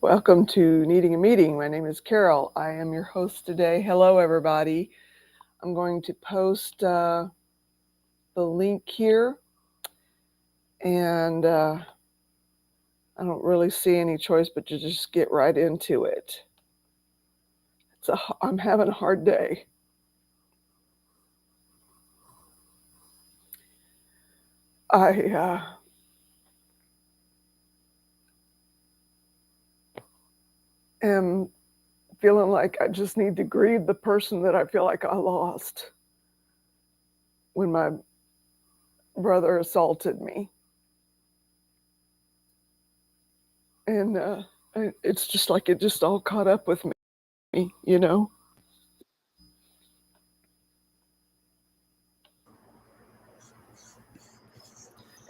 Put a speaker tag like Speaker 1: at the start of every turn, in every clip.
Speaker 1: Welcome to Needing a Meeting. My name is Carol. I am your host today. Hello, everybody. I'm going to post the link here, and I don't really see any choice but to just get right into it. I'm having a hard day. I am feeling like I just need to grieve the person that I feel like I lost when my brother assaulted me. And it's just like it just all caught up with me.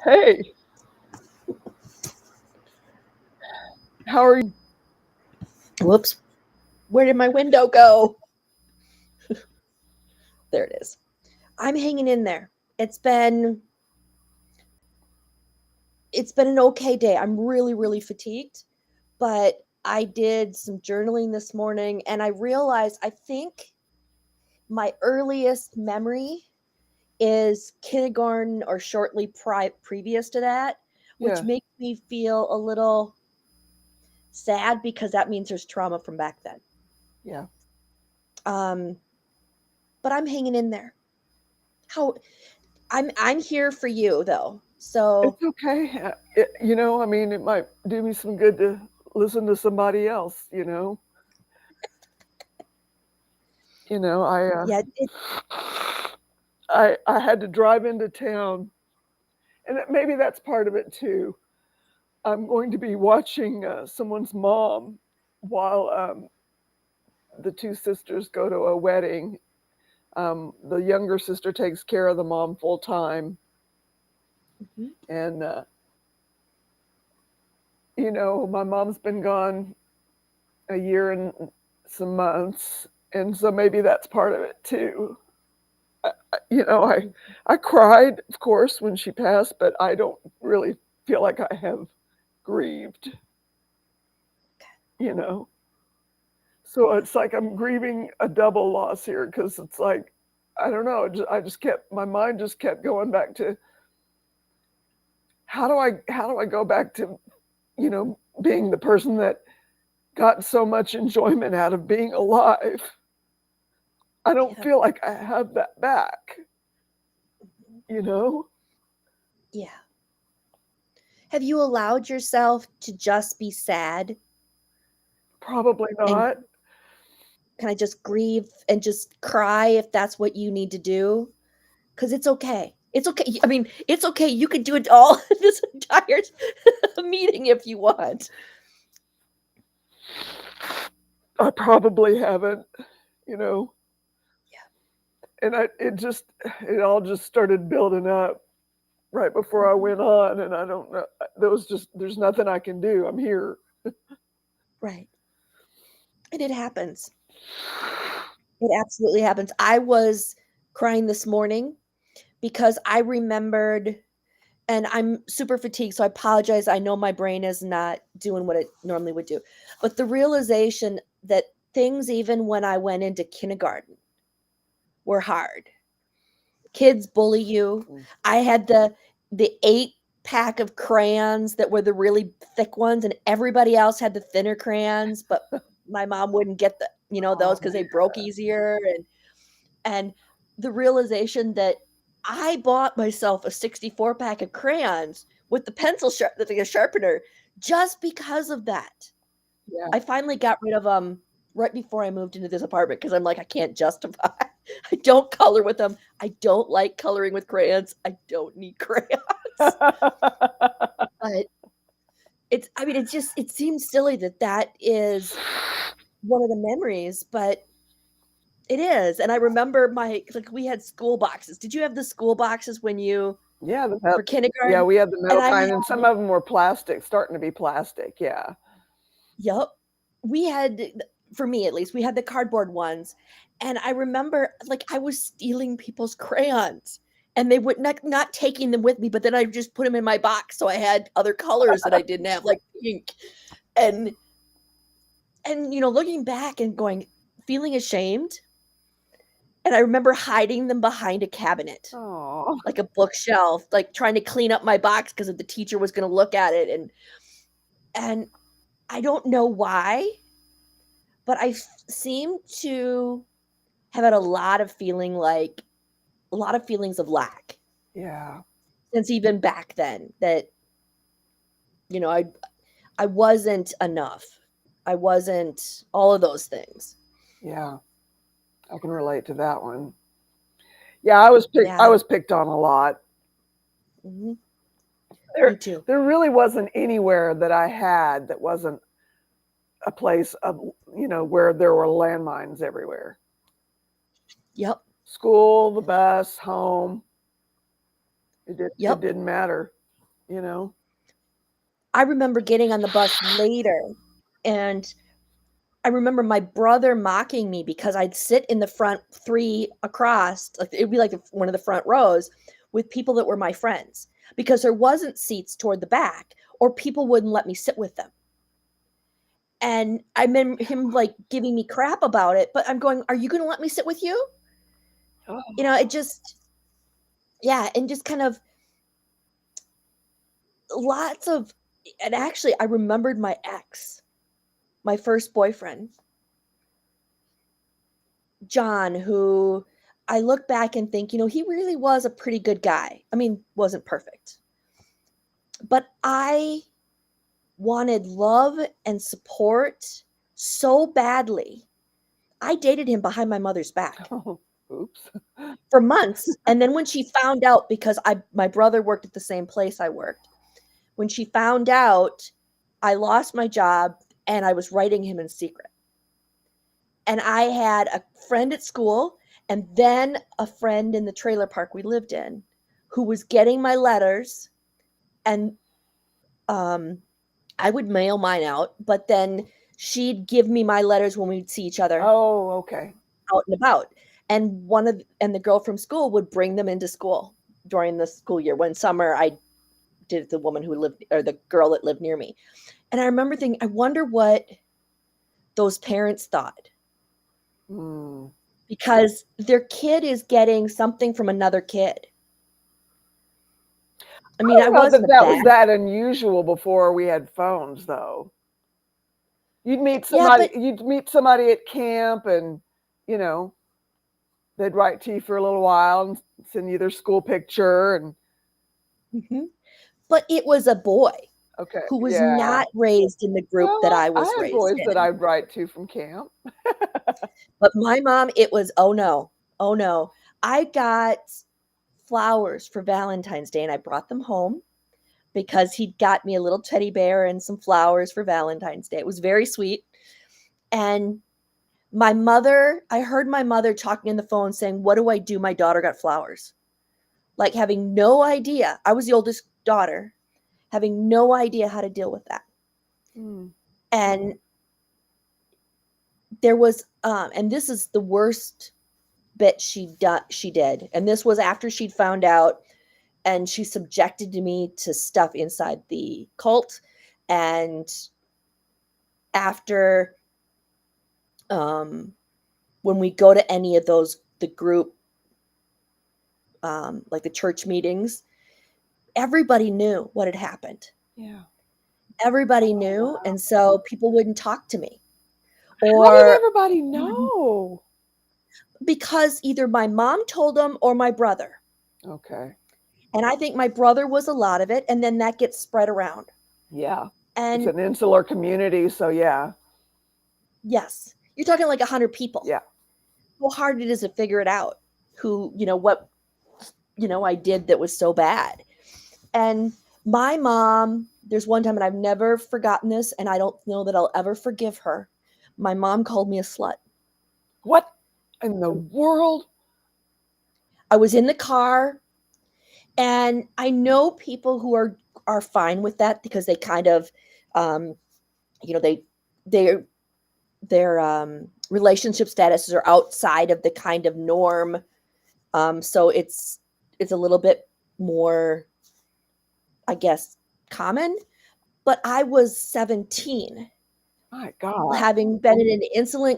Speaker 1: Hey, how are you?
Speaker 2: Whoops. Where did my window go? There it is. I'm hanging in there. It's been it's been an okay day. I'm really fatigued, but I did some journaling this morning and I realized I think my earliest memory is kindergarten or shortly previous to that, which
Speaker 1: Yeah,
Speaker 2: makes me feel a little sad because that means there's trauma from back then.
Speaker 1: yeah.
Speaker 2: Um, but I'm hanging in there. How I'm here for you though. So
Speaker 1: It's okay. I mean, it might do me some good to listen to somebody else.
Speaker 2: yeah,
Speaker 1: I had to drive into town, and maybe that's part of it too. I'm going to be watching someone's mom while the two sisters go to a wedding. The younger sister takes care of the mom full time,
Speaker 2: mhm,
Speaker 1: and my mom's been gone a year and some months, and so maybe that's part of it too. I
Speaker 2: mhm.
Speaker 1: I cried, of course, when she passed, but I don't really feel like I have grieved, you know. So it's like I'm grieving a double loss here because it's like I don't know. I just kept my mind just kept going back to how do I go back to being the person that got so much enjoyment out of being alive. I don't
Speaker 2: Yeah.
Speaker 1: feel like I have that back,
Speaker 2: Mhm.
Speaker 1: you know?
Speaker 2: Yeah. Have you allowed yourself to just be sad
Speaker 1: Probably
Speaker 2: and
Speaker 1: not.
Speaker 2: kind of just grieve and just cry if that's what you need to do? Because it's okay. It's okay. I mean, it's okay. You could do it all this entire meeting if you want.
Speaker 1: I probably haven't, you know.
Speaker 2: Yeah.
Speaker 1: And it all just started building up right before I
Speaker 2: Mhm.
Speaker 1: went on, and I don't know. There's nothing I can do. I'm here.
Speaker 2: Right. And it happens. It absolutely happens. I was crying this morning because I remembered, and I'm super fatigued, so I apologize. I know my brain is not doing what it normally would do. But the realization that things, even when I went into kindergarten, were hard. Kids bully you. I had the 8 pack of crayons that were the really thick ones, and everybody else had the thinner crayons, but my mom wouldn't get those
Speaker 1: Oh
Speaker 2: because they
Speaker 1: yeah.
Speaker 2: broke easier. And the realization that I bought myself a 64 pack of crayons with the like a sharpener just because of that.
Speaker 1: Yeah.
Speaker 2: I finally got rid of them right before I moved into this apartment because I'm like, I can't justify. I don't color with them. I don't like coloring with crayons. I don't need crayons. But I mean, it seems silly that that is one of the memories, but it is. And I remember like we had school boxes. Did you have the school boxes when you
Speaker 1: Yeah,
Speaker 2: for
Speaker 1: yeah,
Speaker 2: kindergarten?
Speaker 1: we had the
Speaker 2: And
Speaker 1: metal
Speaker 2: I
Speaker 1: kind, and some
Speaker 2: had,
Speaker 1: of them were plastic, starting to be plastic. Yeah.
Speaker 2: yep. We had, for me at least, we had the cardboard ones. And I remember like I was stealing people's crayons and they would not taking them with me, but then I just put them in my box so I had other colors that I didn't have, like pink. And And, looking back and feeling ashamed. And I remember hiding them behind a cabinet,
Speaker 1: Oh,
Speaker 2: like a bookshelf, like trying to clean up my box because the teacher was going to look at it. And I don't know why, but I seem to have had a lot of feelings of lack
Speaker 1: yeah,
Speaker 2: since even back then, that, I wasn't enough. I wasn't all of those things.
Speaker 1: yeah. I can relate to that one. Yeah, I
Speaker 2: Yeah.
Speaker 1: was picked on a lot.
Speaker 2: Hmm. Me
Speaker 1: There
Speaker 2: too.
Speaker 1: there really wasn't anywhere that I had that wasn't a place of, where there were landmines everywhere.
Speaker 2: Yep.
Speaker 1: School, the bus, home. It
Speaker 2: Yep.
Speaker 1: didn't matter, you know.
Speaker 2: I remember getting on the bus later, and I remember my brother mocking me because I'd sit in the front 3 across, like, it'd be like one of the front rows with people that were my friends, because there wasn't seats toward the back, or people wouldn't let me sit with them. And I remember him, like, giving me crap about it, but I'm going, "Are you gonna let me sit with you?" It just, yeah, and just kind of lots of, and actually, I remembered my ex, my first boyfriend, John, who I look back and think, he really was a pretty good guy. I mean, wasn't perfect. But I wanted love and support so badly. I dated him behind my mother's back
Speaker 1: Oh, oops.
Speaker 2: for months. And then when she found out, because my brother worked at the same place I worked, when she found out, I lost my job and I was writing him in secret. And I had a friend at school and then a friend in the trailer park we lived in who was getting my letters, and I would mail mine out, but then she'd give me my letters when we'd see each other
Speaker 1: Oh, okay.
Speaker 2: out and about. And the girl from school would bring them into school during the school year. One summer I did it, the woman who lived, or the girl that lived near me. And I remember thinking, I wonder what those parents thought,
Speaker 1: Hmm.
Speaker 2: because their kid is getting something from another kid. I
Speaker 1: I
Speaker 2: mean, I
Speaker 1: don't know
Speaker 2: wasn't
Speaker 1: that
Speaker 2: a
Speaker 1: that
Speaker 2: bad.
Speaker 1: was that unusual before we had phones, though.
Speaker 2: Yeah, but
Speaker 1: You'd meet somebody at camp, and you know they'd write to you for a little while and send you their school picture, and
Speaker 2: mhm. But it was a boy
Speaker 1: okay,
Speaker 2: who was
Speaker 1: yeah.
Speaker 2: not raised in the group
Speaker 1: Well,
Speaker 2: that I
Speaker 1: I
Speaker 2: was
Speaker 1: had
Speaker 2: raised
Speaker 1: boys that
Speaker 2: in.
Speaker 1: I'd write to from camp.
Speaker 2: But my mom, it was, "Oh, no. Oh, no." I got flowers for Valentine's Day, and I brought them home because he'd got me a little teddy bear and some flowers for Valentine's Day. It was very sweet. And I heard my mother talking on the phone saying, "What do I do? My daughter got flowers." Like, having no idea. I was the oldest daughter, having no idea how to deal with that.
Speaker 1: Hmm.
Speaker 2: And there was, and this is the worst bit she did. And this was after she'd found out, and she subjected me to stuff inside the cult. And after, um, when we go to any of the group, like the church meetings, everybody knew what had happened.
Speaker 1: Yeah.
Speaker 2: Everybody
Speaker 1: Oh,
Speaker 2: knew.
Speaker 1: wow.
Speaker 2: And so people wouldn't talk to me,
Speaker 1: How did
Speaker 2: or
Speaker 1: everybody know?
Speaker 2: because either my mom told them or my brother.
Speaker 1: Okay.
Speaker 2: And I think my brother was a lot of it. And then that gets spread around.
Speaker 1: Yeah. It's
Speaker 2: And
Speaker 1: an insular community, so yeah.
Speaker 2: yes, you're talking like 100 people.
Speaker 1: Yeah.
Speaker 2: How hard it is to figure it out, who, what, I did that was so bad. And my mom, there's one time, and I've never forgotten this, and I don't know that I'll ever forgive her. My mom called me a slut.
Speaker 1: What in the world?
Speaker 2: I was in the car, and I know people who are fine with that because they kind of, um, they their relationship statuses are outside of the kind of norm. So it's a little bit more, I guess, common. But I was 17,
Speaker 1: My God.
Speaker 2: having been in an insular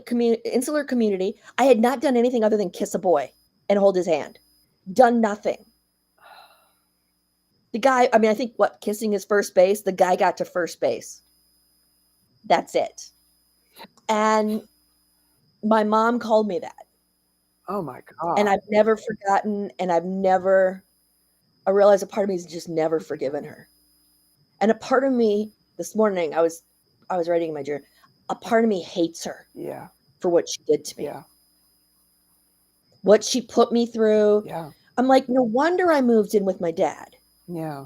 Speaker 2: community, I had not done anything other than kiss a boy and hold his hand. Done nothing. The guy, I mean, I think kissing his first base, the guy got to first base. That's it. And my mom called me that.
Speaker 1: Oh my
Speaker 2: And
Speaker 1: God.
Speaker 2: I've never forgotten, and I realized a part of me has just never forgiven her. And a part of me this morning, I was writing in my journal, a part of me hates her
Speaker 1: Yeah.
Speaker 2: for what she did to me.
Speaker 1: Yeah.
Speaker 2: What she put me through.
Speaker 1: Yeah.
Speaker 2: I'm like, no wonder I moved in with my dad.
Speaker 1: Yeah.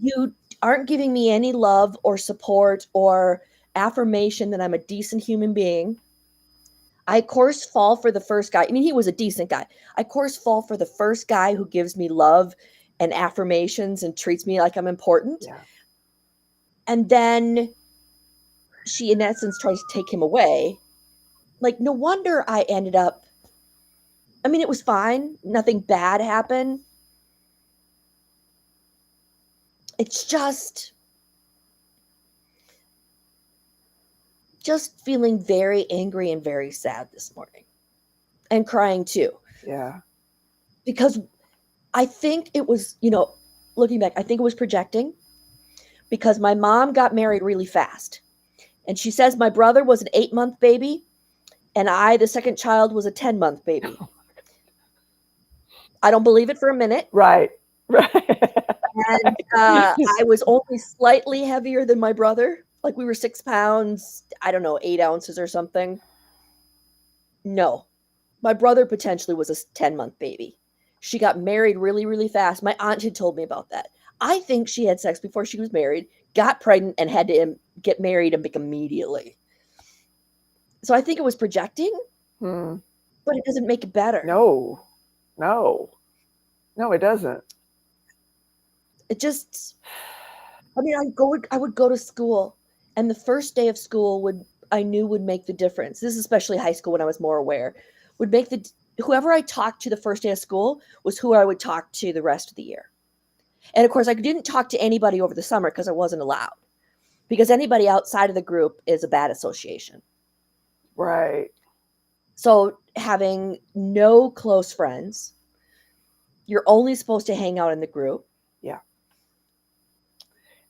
Speaker 2: You aren't giving me any love or support or affirmation that I'm a decent human being. I, of course, fall for the first guy. I mean, he was a decent guy. I, of course, fall for the first guy who gives me love and affirmations and treats me like I'm important.
Speaker 1: Yeah.
Speaker 2: And then she, in essence, tries to take him away. Like, no wonder I ended up, I mean, it was fine. Nothing bad happened. It's just feeling very angry and very sad this morning and crying too.
Speaker 1: Yeah.
Speaker 2: Because I think it was, looking back, I think it was projecting because my mom got married really fast. And she says my brother was an 8-month baby and I, the second child, was a 10-month baby. I don't believe it for a minute.
Speaker 1: Right. Right.
Speaker 2: And I was only slightly heavier than my brother. Like we were 6 pounds, I don't know, 8 ounces or something. No, my brother potentially was a 10-month baby. She got married really, really fast. My aunt had told me about that. I think she had sex before she was married, got pregnant, and had to get married and immediately. So I think it was projecting, but it doesn't make it better.
Speaker 1: No, it doesn't.
Speaker 2: It just, I mean, I would go to school, and the first day of school I knew would make the difference. This is especially high school when I was more aware, would make whoever I talked to the first day of school was who I would talk to the rest of the year. And of course, I didn't talk to anybody over the summer because I wasn't allowed. Because anybody outside of the group is a bad association.
Speaker 1: Right.
Speaker 2: So having no close friends, you're only supposed to hang out in the group.
Speaker 1: Yeah.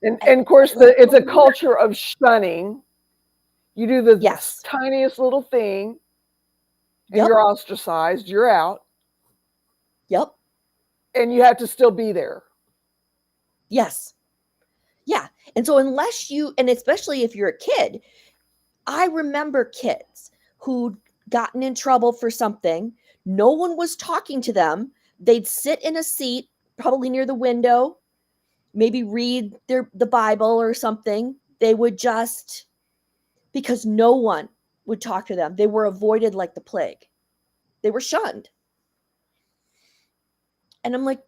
Speaker 1: And of course, it's a culture of shunning. You do the tiniest little thing, and you're ostracized. You're out.
Speaker 2: Yep.
Speaker 1: And you have to still be there.
Speaker 2: Yes. Yeah. And so unless and especially if you're a kid, I remember kids who'd gotten in trouble for something. No one was talking to them. They'd sit in a seat, probably near the window, maybe read the Bible or something. They would just, because no one would talk to them. They were avoided like the plague. They were shunned. And I'm like,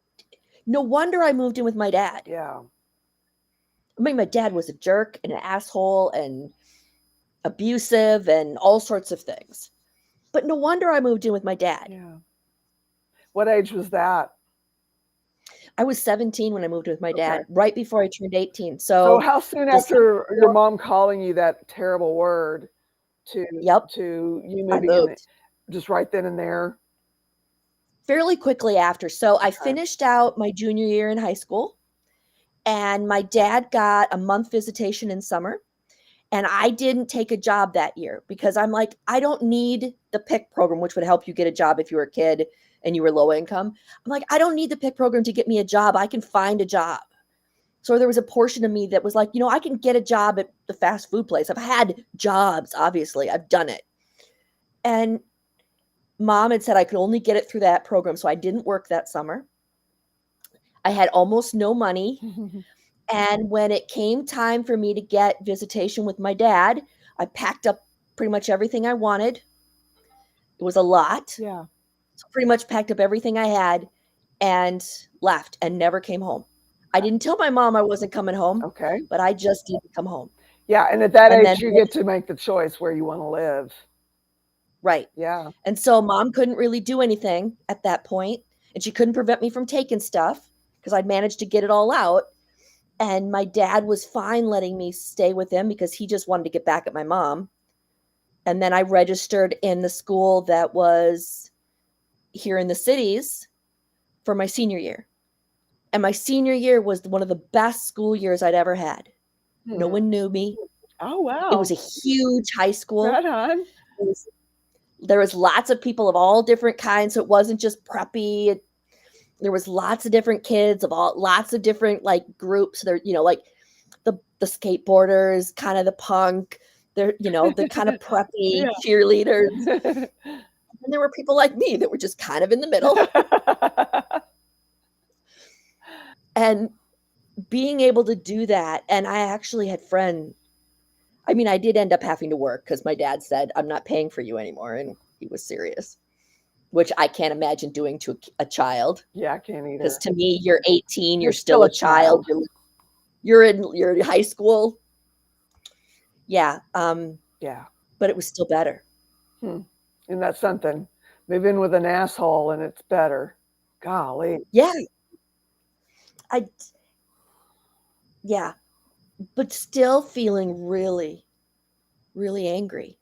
Speaker 2: no wonder I moved in with my dad.
Speaker 1: Yeah.
Speaker 2: I mean, my dad was a jerk and an asshole and abusive and all sorts of things. But no wonder I moved in with my dad.
Speaker 1: Yeah. What age was that?
Speaker 2: I was 17 when I moved with my dad, right before I turned 18.
Speaker 1: So how soon after your mom calling you that terrible word to you moving in, just right then and there?
Speaker 2: Fairly quickly after. So I finished out my junior year in high school, and my dad got a month visitation in summer. And I didn't take a job that year because I'm like, I don't need the PIC program, which would help you get a job if you were a kid and you were low income. I'm like, I don't need the PIC program to get me a job. I can find a job. So there was a portion of me that was like, I can get a job at the fast food place. I've had jobs, obviously. I've done it. And mom had said I could only get it through that program. So I didn't work that summer. I had almost no money. And when it came time for me to get visitation with my dad, I packed up pretty much everything I wanted. It was a lot.
Speaker 1: Yeah.
Speaker 2: So pretty much packed up everything I had and left and never came home. I didn't tell my mom I wasn't coming home.
Speaker 1: Okay.
Speaker 2: But I just didn't come home.
Speaker 1: Yeah. And at that age, you get to make the choice where you want to live.
Speaker 2: Right.
Speaker 1: Yeah.
Speaker 2: And so mom couldn't really do anything at that point, and she couldn't prevent me from taking stuff because I'd managed to get it all out. And my dad was fine letting me stay with him because he just wanted to get back at my mom. And then I registered in the school that was here in the cities for my senior year. And my senior year was one of the best school years I'd ever had. No
Speaker 1: Hmm.
Speaker 2: one knew me.
Speaker 1: Oh,
Speaker 2: It was
Speaker 1: wow.
Speaker 2: a huge high school.
Speaker 1: Right on.
Speaker 2: There was lots of people of all different kinds. So it wasn't just preppy. There was lots of different kids of lots of different like groups. There, like the skateboarders, kind of the punk, the kind of preppy
Speaker 1: Yeah.
Speaker 2: cheerleaders. And there were people like me that were just kind of in the middle. And being able to do that, and I actually had I did end up having to work because my dad said, I'm not paying for you anymore. And he was serious, which I can't imagine doing to a child.
Speaker 1: Yeah, I can't
Speaker 2: Because
Speaker 1: either.
Speaker 2: to me, you're 18,
Speaker 1: You're
Speaker 2: you're
Speaker 1: still
Speaker 2: still
Speaker 1: a
Speaker 2: a child.
Speaker 1: child.
Speaker 2: You're in high school. Yeah.
Speaker 1: Yeah.
Speaker 2: But it was still better.
Speaker 1: And that's something. Move in with an asshole and it's better. Golly.
Speaker 2: Yeah. Yeah. But still feeling really, really angry.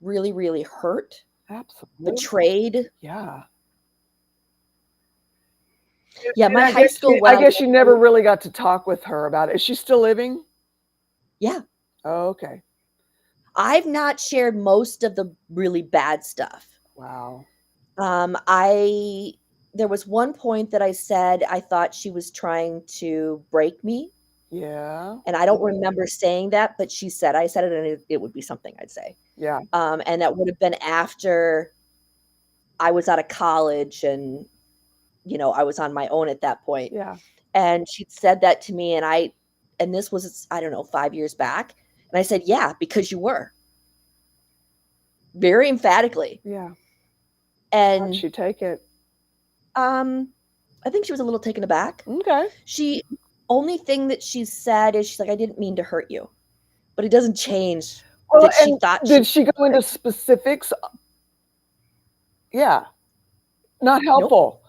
Speaker 2: Really, really hurt.
Speaker 1: Absolutely.
Speaker 2: Betrayed.
Speaker 1: Yeah.
Speaker 2: Yeah,
Speaker 1: And
Speaker 2: my high school when
Speaker 1: I
Speaker 2: I
Speaker 1: guess you never
Speaker 2: went
Speaker 1: really got to talk with her about it. Is she still living?
Speaker 2: Yeah.
Speaker 1: Oh, okay.
Speaker 2: I've not shared most of the really bad stuff.
Speaker 1: Wow.
Speaker 2: There was one point that I said I thought she was trying to break me,
Speaker 1: Yeah.
Speaker 2: and I don't remember saying that, but she said I said it, and it would be something I'd say.
Speaker 1: Yeah.
Speaker 2: And that would have been after I was out of college and, I was on my own at that point.
Speaker 1: Yeah.
Speaker 2: And she'd said that to me, and this was, I don't know, 5 years back. And I said, yeah, because you were. Very emphatically.
Speaker 1: Yeah. How'd
Speaker 2: And
Speaker 1: she take it?
Speaker 2: I think she was a little taken aback.
Speaker 1: Okay.
Speaker 2: Only thing that she said is she's like, I didn't mean to hurt you. But it doesn't change
Speaker 1: Well,
Speaker 2: that she
Speaker 1: and
Speaker 2: thought
Speaker 1: did she go into specifics? Yeah. Not
Speaker 2: Nope.
Speaker 1: helpful.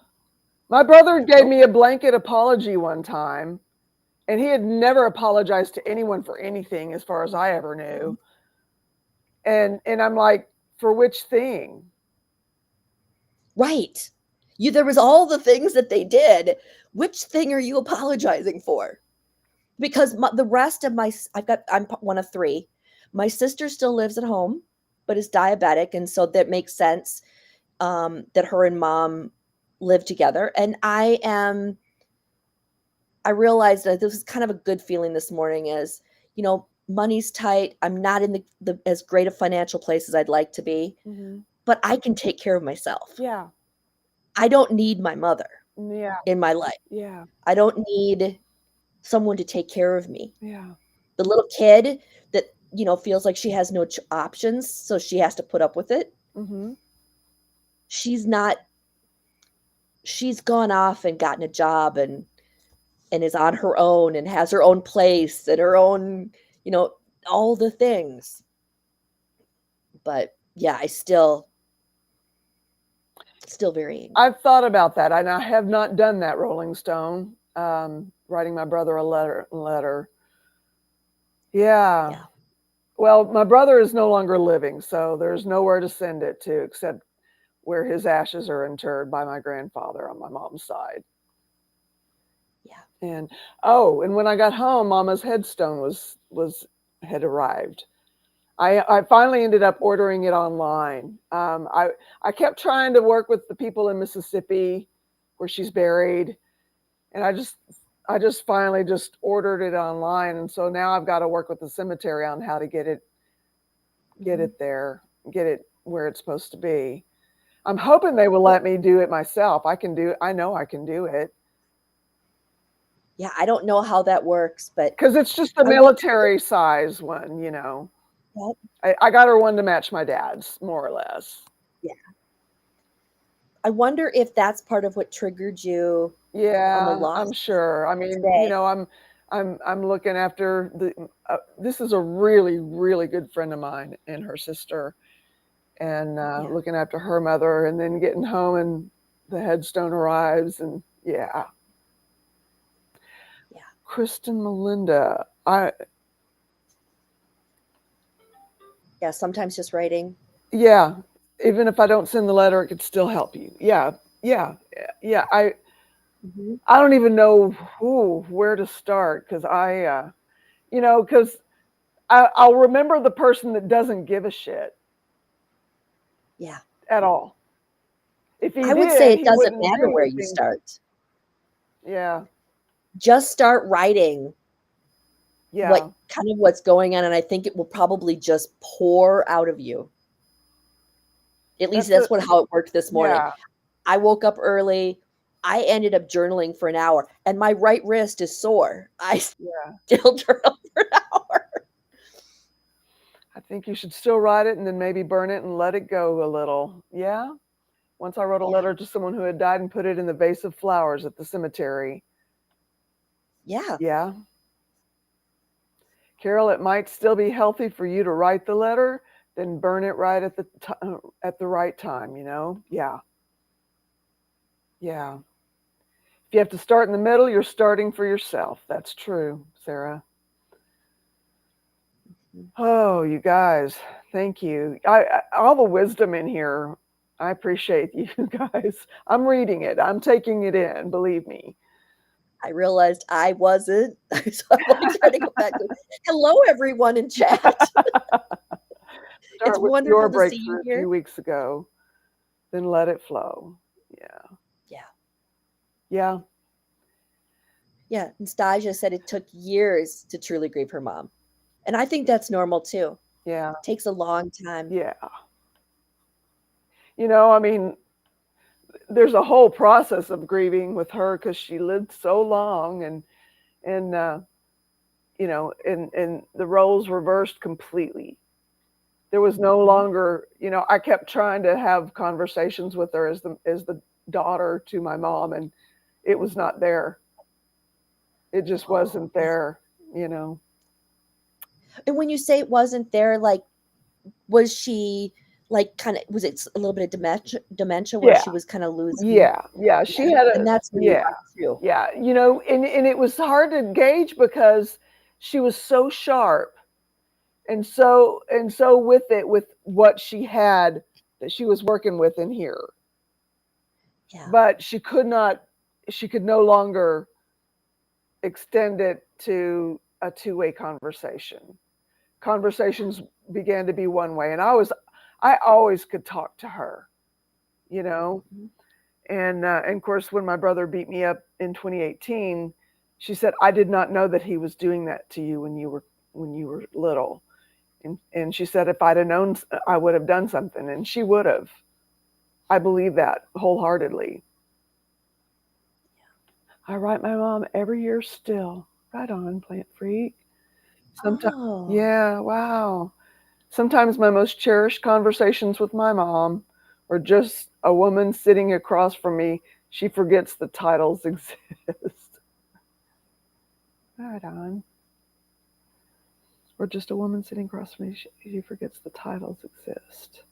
Speaker 1: My brother gave me a blanket apology one time, and he had never apologized to anyone for anything as far as I ever knew. And I'm like, for which thing?
Speaker 2: Right. There was all the things that they did. Which thing are you apologizing for? Because the rest of I'm one of 3. My sister still lives at home, but is diabetic, and so that makes sense that her and mom live together. And I realized that this was kind of a good feeling this morning as, money's tight. I'm not in the as great a financial place as I'd like to be, but I can take care of myself.
Speaker 1: Yeah.
Speaker 2: I don't need my mother
Speaker 1: Yeah.
Speaker 2: in my life.
Speaker 1: Yeah.
Speaker 2: I don't need someone to take care of me.
Speaker 1: Yeah.
Speaker 2: The little kid that, feels like she has no options, so she has to put up with it. She's gone off and gotten a job and is on her own and has her own place and her own, all the things. But yeah, I still very angry.
Speaker 1: I've thought about that, and I have not done that, Rolling Stone. Writing my brother a letter. Yeah. Well, my brother is no longer living, so there's nowhere to send it to except where his ashes are interred by my grandfather on my mom's side.
Speaker 2: Yeah.
Speaker 1: And when I got home, Mama's headstone had arrived. I finally ended up ordering it online. I kept trying to work with the people in Mississippi where she's buried, and I just finally just ordered it online, and so now I've got to work with the cemetery on how to get it there, get it where it's supposed to be. I'm hoping they will let me do it myself. I know I can do it.
Speaker 2: Yeah, I don't know how that works, but
Speaker 1: because it's just a military size one,
Speaker 2: Yep.
Speaker 1: I got her one to match my dad's, more or less.
Speaker 2: Yeah. I wonder if that's part of what triggered you.
Speaker 1: Yeah,
Speaker 2: on the loss
Speaker 1: I'm sure. I mean,
Speaker 2: today.
Speaker 1: I'm looking after this is a really, really good friend of mine and her sister, and looking after her mother, and then getting home and the headstone arrives, and yeah. Kristen Melinda.
Speaker 2: Yeah, sometimes just writing.
Speaker 1: Yeah, even if I don't send the letter, it could still help you. Yeah, yeah, yeah.
Speaker 2: Mhm.
Speaker 1: I don't even know where to start because because I'll remember the person that doesn't give a shit
Speaker 2: Yeah.
Speaker 1: at all. If he
Speaker 2: I would say
Speaker 1: did,
Speaker 2: it
Speaker 1: he
Speaker 2: doesn't
Speaker 1: wouldn't
Speaker 2: matter
Speaker 1: do
Speaker 2: where
Speaker 1: the
Speaker 2: you
Speaker 1: things.
Speaker 2: start.
Speaker 1: Yeah,
Speaker 2: Just start writing
Speaker 1: yeah.
Speaker 2: what's going on, and I think it will probably just pour out of you. At least
Speaker 1: That's
Speaker 2: that's
Speaker 1: it.
Speaker 2: how it worked this morning.
Speaker 1: Yeah,
Speaker 2: I woke up early. I ended up journaling for an hour, and my right wrist is sore. I
Speaker 1: yeah.
Speaker 2: still journal for an hour.
Speaker 1: I think you should still write it and then maybe burn it and let it go a little. Yeah. Once I wrote a
Speaker 2: Yeah.
Speaker 1: letter to someone who had died and put it in the vase of flowers at the cemetery.
Speaker 2: Yeah.
Speaker 1: Yeah. Carol, it might still be healthy for you to write the letter, then burn it right at the right time, Yeah. Yeah. If you have to start in the middle, you're starting for yourself. That's true, Sarah. Oh, you guys, thank you. All the wisdom in here. I appreciate you guys. I'm reading it. I'm taking it in, believe me.
Speaker 2: I realized I wasn't. So I'm like trying to go back to hello, everyone in chat. It's
Speaker 1: Start with your
Speaker 2: wonderful to see you
Speaker 1: breakthrough a
Speaker 2: here.
Speaker 1: few weeks ago, then let it flow. Yeah.
Speaker 2: Yeah.
Speaker 1: Yeah.
Speaker 2: Yeah. Nastasia said it took years to truly grieve her mom. And I think that's normal too.
Speaker 1: Yeah.
Speaker 2: It takes a long time.
Speaker 1: Yeah. I mean, there's a whole process of grieving with her because she lived so long and and the roles reversed completely. There was no longer, I kept trying to have conversations with her as the daughter to my mom, and it was not there. It just wasn't
Speaker 2: Yeah.
Speaker 1: there.
Speaker 2: And when you say it wasn't there, like, was she like kind of, was it a little bit of dementia where
Speaker 1: Yeah,
Speaker 2: she was kind of losing?
Speaker 1: yeah. She
Speaker 2: Yeah.
Speaker 1: had
Speaker 2: And that's really
Speaker 1: yeah,
Speaker 2: hard too.
Speaker 1: yeah. And it was hard to gauge because she was so sharp, and so with what she had that she was working with in here,
Speaker 2: Yeah.
Speaker 1: but she could no longer extend it to a two-way conversation. Conversations began to be one way, and I always could talk to her, you know.
Speaker 2: Mhm.
Speaker 1: And of course, when my brother beat me up in 2018, she said, "I did not know that he was doing that to you when you were little." And she said, "If I'd have known, I would have done something," and she would have. I believe that wholeheartedly. I write my mom every year still. Right on, Plant Freak. Sometimes,
Speaker 2: Oh.
Speaker 1: yeah, wow. Sometimes my most cherished conversations with my mom are just a woman sitting across from me. She forgets the titles exist. Right on. Or just a woman sitting across from me. She forgets the titles exist.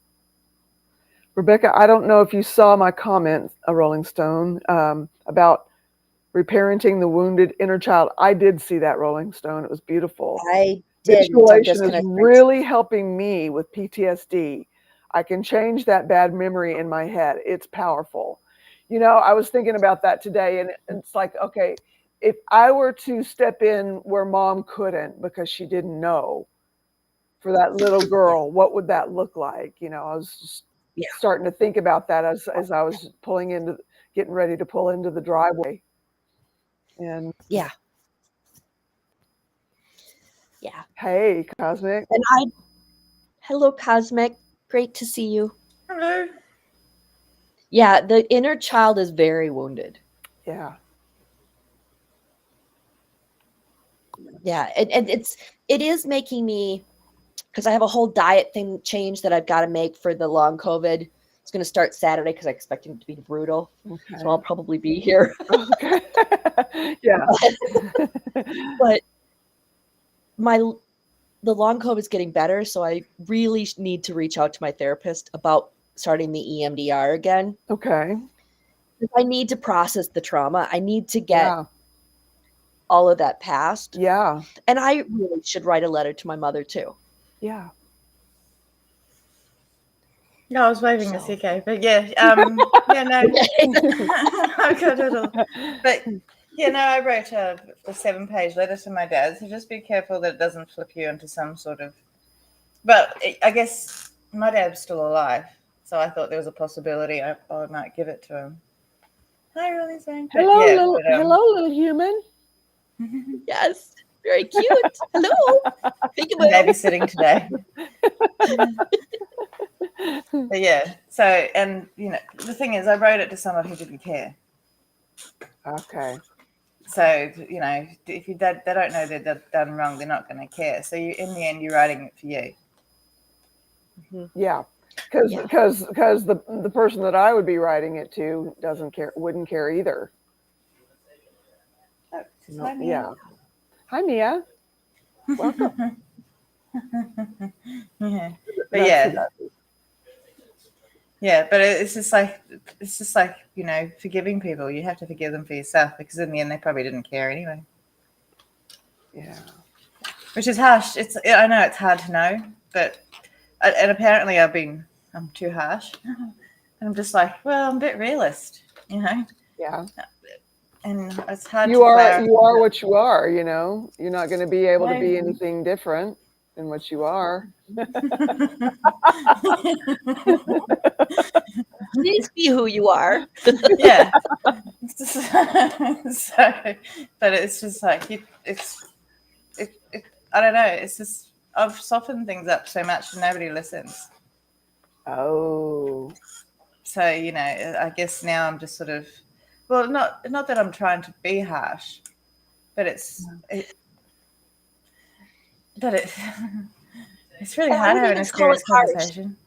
Speaker 1: Rebecca, I don't know if you saw my comment, a Rolling Stone, about reparenting the wounded inner child. I did see that, Rolling Stone. It was beautiful.
Speaker 2: I didn't. I'm
Speaker 1: Visualization
Speaker 2: just
Speaker 1: is
Speaker 2: kind of trying to.
Speaker 1: really helping me with PTSD. I can change that bad memory in my head. It's powerful. I was thinking about that today, and it's like, okay, if I were to step in where mom couldn't because she didn't know for that little
Speaker 2: Yeah.
Speaker 1: girl, what would that look like? I was just
Speaker 2: Yeah.
Speaker 1: starting to think about that as I was getting ready to pull into the driveway. And
Speaker 2: Yeah. Yeah.
Speaker 1: hey, Cosmic.
Speaker 2: And hello, Cosmic. Great to see you.
Speaker 3: Hello.
Speaker 2: Yeah. The inner child is very wounded.
Speaker 1: Yeah.
Speaker 2: Yeah. And it is making me, because I have a whole diet thing change that I've got to make for the long COVID. It's going to start Saturday because I expect it to be brutal. So I'll
Speaker 1: Okay.
Speaker 2: probably be here.
Speaker 1: Okay. Yeah.
Speaker 2: But my the long COVID is getting better, so I really need to reach out to my therapist about starting the EMDR again.
Speaker 1: Okay.
Speaker 2: I need to process the trauma. I need to get
Speaker 1: Yeah.
Speaker 2: all of that past.
Speaker 1: Yeah.
Speaker 2: And I really should write a letter to my mother too.
Speaker 1: Yeah.
Speaker 3: No, I was waving to
Speaker 2: So.
Speaker 3: CK, but yeah, yeah, no, I've got it all. But yeah, no, I wrote a 7-page letter to my dad. So just be careful that it doesn't flip you into some sort of. But I guess my dad's still alive, so I thought there was a possibility I might give it to him. Hi, Rolly saying.
Speaker 1: Hello, little human.
Speaker 2: Yes, very cute. Hello.
Speaker 3: I'm babysitting today. But yeah, so, and the thing is, I wrote it to someone who didn't care.
Speaker 1: Okay.
Speaker 3: So if they don't know they've done wrong, they're not going to care. So in the end, you're writing it for you.
Speaker 1: Yeah, because the person that I would be writing it to wouldn't care either.
Speaker 3: Oh,
Speaker 1: No, yeah. Hi, Mia. Welcome.
Speaker 3: Yeah, but yeah, but it's just like forgiving people. You have to forgive them for yourself, because in the end, they probably didn't care anyway.
Speaker 1: Yeah.
Speaker 3: Which is harsh. I know it's hard to know, but and apparently I'm too harsh. And I'm just like, well, I'm a bit realist,
Speaker 1: Yeah.
Speaker 3: And it's hard.
Speaker 1: You are what you are. You're not going to be able to be anything different than what you are.
Speaker 2: Please be who you are.
Speaker 3: Yeah. So, but it's just like I don't know. It's just I've softened things up so much and nobody listens.
Speaker 1: Oh.
Speaker 3: So I guess now I'm just sort of, well, not that I'm trying to be harsh, but it's really hard having a serious conversation.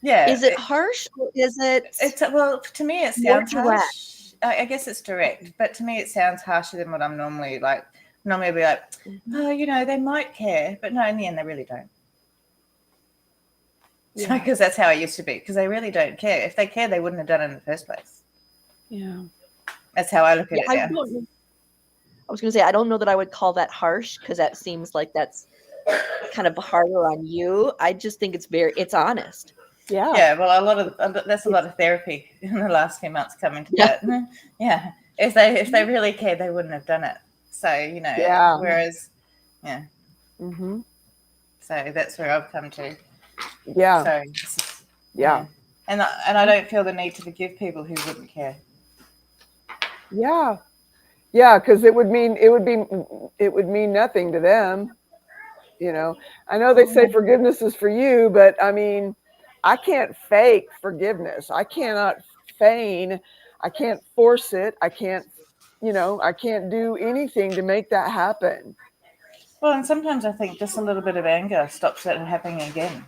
Speaker 3: Yeah.
Speaker 2: Is it harsh, or is it?
Speaker 3: Well, to me it sounds harsh. I guess it's direct, but to me it sounds harsher than what I'm normally like. Normally I'd be like, oh, they might care, but no, in the end they really don't. Yeah. Because that's how I used to be. Because they really don't care. If they care, they wouldn't have done it in the first place.
Speaker 1: Yeah.
Speaker 3: That's how I look at it now.
Speaker 2: I was going to say, I don't know that I would call that harsh, because that seems like that's kind of harder on you. I just think it's honest.
Speaker 1: Yeah.
Speaker 3: Yeah. Well, that's a lot of therapy in the last few months coming to that. Yeah. If they really cared, they wouldn't have done it. So
Speaker 1: Yeah.
Speaker 3: Whereas, yeah.
Speaker 1: Mm-hmm.
Speaker 3: So that's where I've come to.
Speaker 1: Yeah.
Speaker 3: So.
Speaker 1: Yeah.
Speaker 3: And I don't feel the need to forgive people who wouldn't care.
Speaker 1: Yeah. Yeah, because it would mean nothing to them. I know they say forgiveness is for you, but I mean, I can't fake forgiveness. I cannot feign. I can't force it. I can't do anything to make that happen.
Speaker 3: Well, and sometimes I think just a little bit of anger stops it happening again.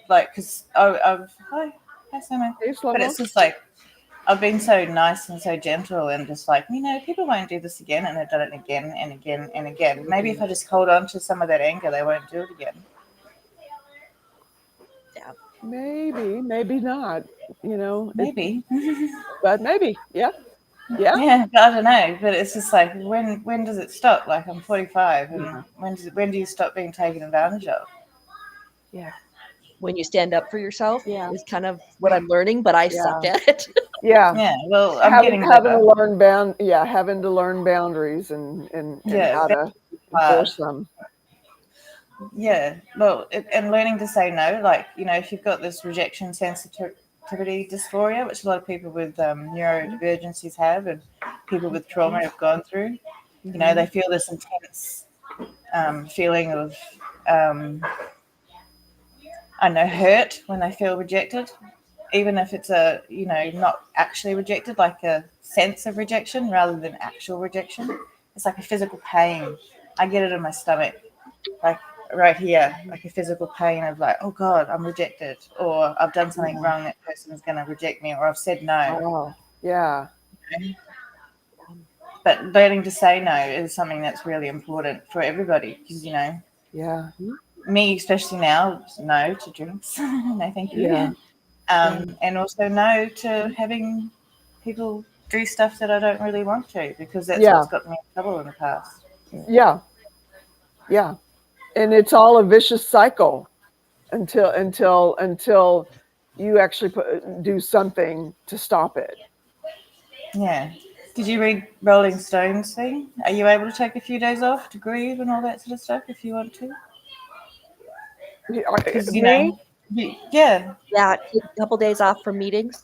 Speaker 3: Like, because hi Simon.
Speaker 1: Hey,
Speaker 3: But it's just like, I've been so nice and so gentle and just like, people won't do this again, and they've done it again and again and again. Maybe if I just hold on to some of that anger, they won't do it again.
Speaker 2: Yeah.
Speaker 1: Maybe not,
Speaker 3: Maybe.
Speaker 1: But maybe, yeah.
Speaker 3: Yeah, I don't know, but it's just like, when does it stop? Like, I'm 45, and when do you stop being taken advantage of?
Speaker 1: Yeah.
Speaker 2: When you stand up for yourself, is kind of what I'm learning, but I suck at it.
Speaker 1: Yeah.
Speaker 3: Yeah. Well, I'm
Speaker 1: having to learn having to learn boundaries and how to enforce them.
Speaker 3: Yeah. Well, and learning to say no, like, if you've got this rejection sensitivity dysphoria, which a lot of people with neurodivergencies have, and people with trauma have gone through, they feel this intense feeling of hurt when they feel rejected, even if it's not actually rejected, like a sense of rejection rather than actual rejection. It's like a physical pain. I get it in my stomach, like right here, like a physical pain of like, oh God, I'm rejected, or I've done something wrong, that person is going to reject me, or I've said no.
Speaker 1: Oh, yeah.
Speaker 3: But learning to say no is something that's really important for everybody, because
Speaker 1: Yeah.
Speaker 3: me especially now, no to drinks, no thank you.
Speaker 1: Yeah.
Speaker 3: And also no to having people do stuff that I don't really want to because that's
Speaker 1: Yeah,
Speaker 3: what's got me in trouble in the past.
Speaker 1: yeah, yeah. And it's all a vicious cycle until you actually do something to stop it.
Speaker 3: Yeah. Did you read Rolling Stones thing? Are you able to take a few days off to grieve and all that sort of stuff if you want to? Because
Speaker 1: Me,
Speaker 3: yeah.
Speaker 2: Yeah, take a couple days off from meetings.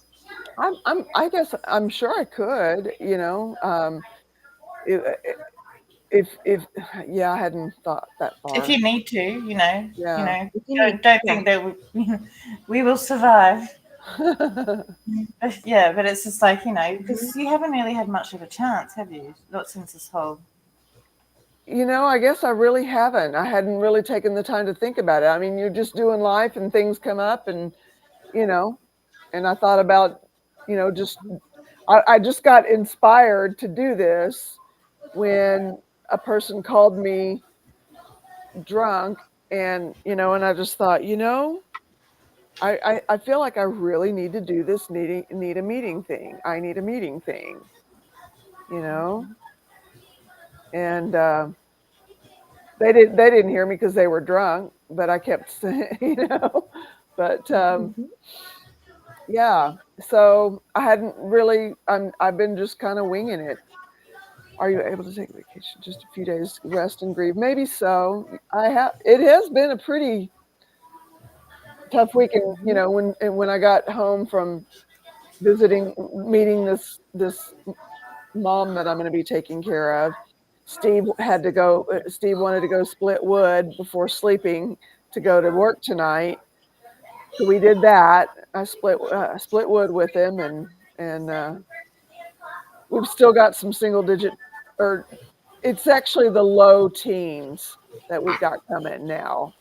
Speaker 1: I guess I'm sure I could, if, if yeah, I hadn't thought that
Speaker 3: If
Speaker 1: far.
Speaker 3: you need to,
Speaker 1: Yeah.
Speaker 2: If you need,
Speaker 3: don't
Speaker 2: yeah.
Speaker 3: think that we will survive. But it's just like
Speaker 2: Mhm.
Speaker 3: because you haven't really had much of a chance, have you? Not since this whole.
Speaker 1: I guess I really haven't. I hadn't really taken the time to think about it. I mean, you're just doing life and things come up you know, and I thought about, just I just got inspired to do this when a person called me drunk and I just thought, I feel like I really need to do this need a meeting thing. I need a meeting thing, you know? And they didn't hear me because they were drunk, but I kept saying, but
Speaker 2: Mhm.
Speaker 1: yeah. So I hadn't really I've been just kind of winging it. Are you able to take a vacation? Just a few days rest and grieve? Maybe so. It has been a pretty tough week and
Speaker 2: Mhm.
Speaker 1: when I got home from meeting this mom that I'm going to be taking care of. Steve wanted to go split wood before sleeping to go to work tonight. So we did that. I split wood with him and we've still got some single digit or it's actually the low teens that we've got coming now.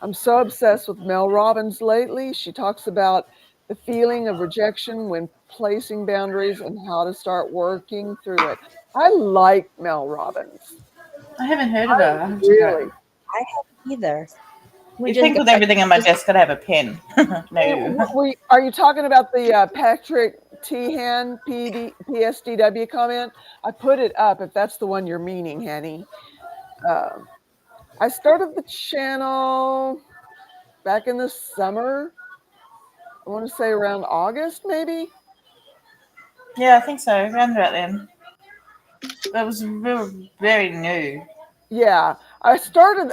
Speaker 1: I'm so obsessed with Mel Robbins lately. She talks about the feeling of rejection when placing boundaries and how to start working through it. I like Mel Robbins.
Speaker 3: I haven't heard of
Speaker 1: I
Speaker 3: it. I have to check it out.
Speaker 1: really.
Speaker 2: I haven't either. We
Speaker 3: You
Speaker 2: didn't
Speaker 3: think
Speaker 2: get
Speaker 3: with
Speaker 2: back.
Speaker 3: everything on my
Speaker 2: Just
Speaker 3: desk, I'd have a pen? No.
Speaker 1: Are you talking about the Patrick Tehan PSDW comment? I put it up if that's the one you're meaning, Henny. Uh, I started the channel back in the summer. I want to say around August, maybe.
Speaker 3: Yeah, I think so. Around about then. That was very, very new.
Speaker 1: Yeah, I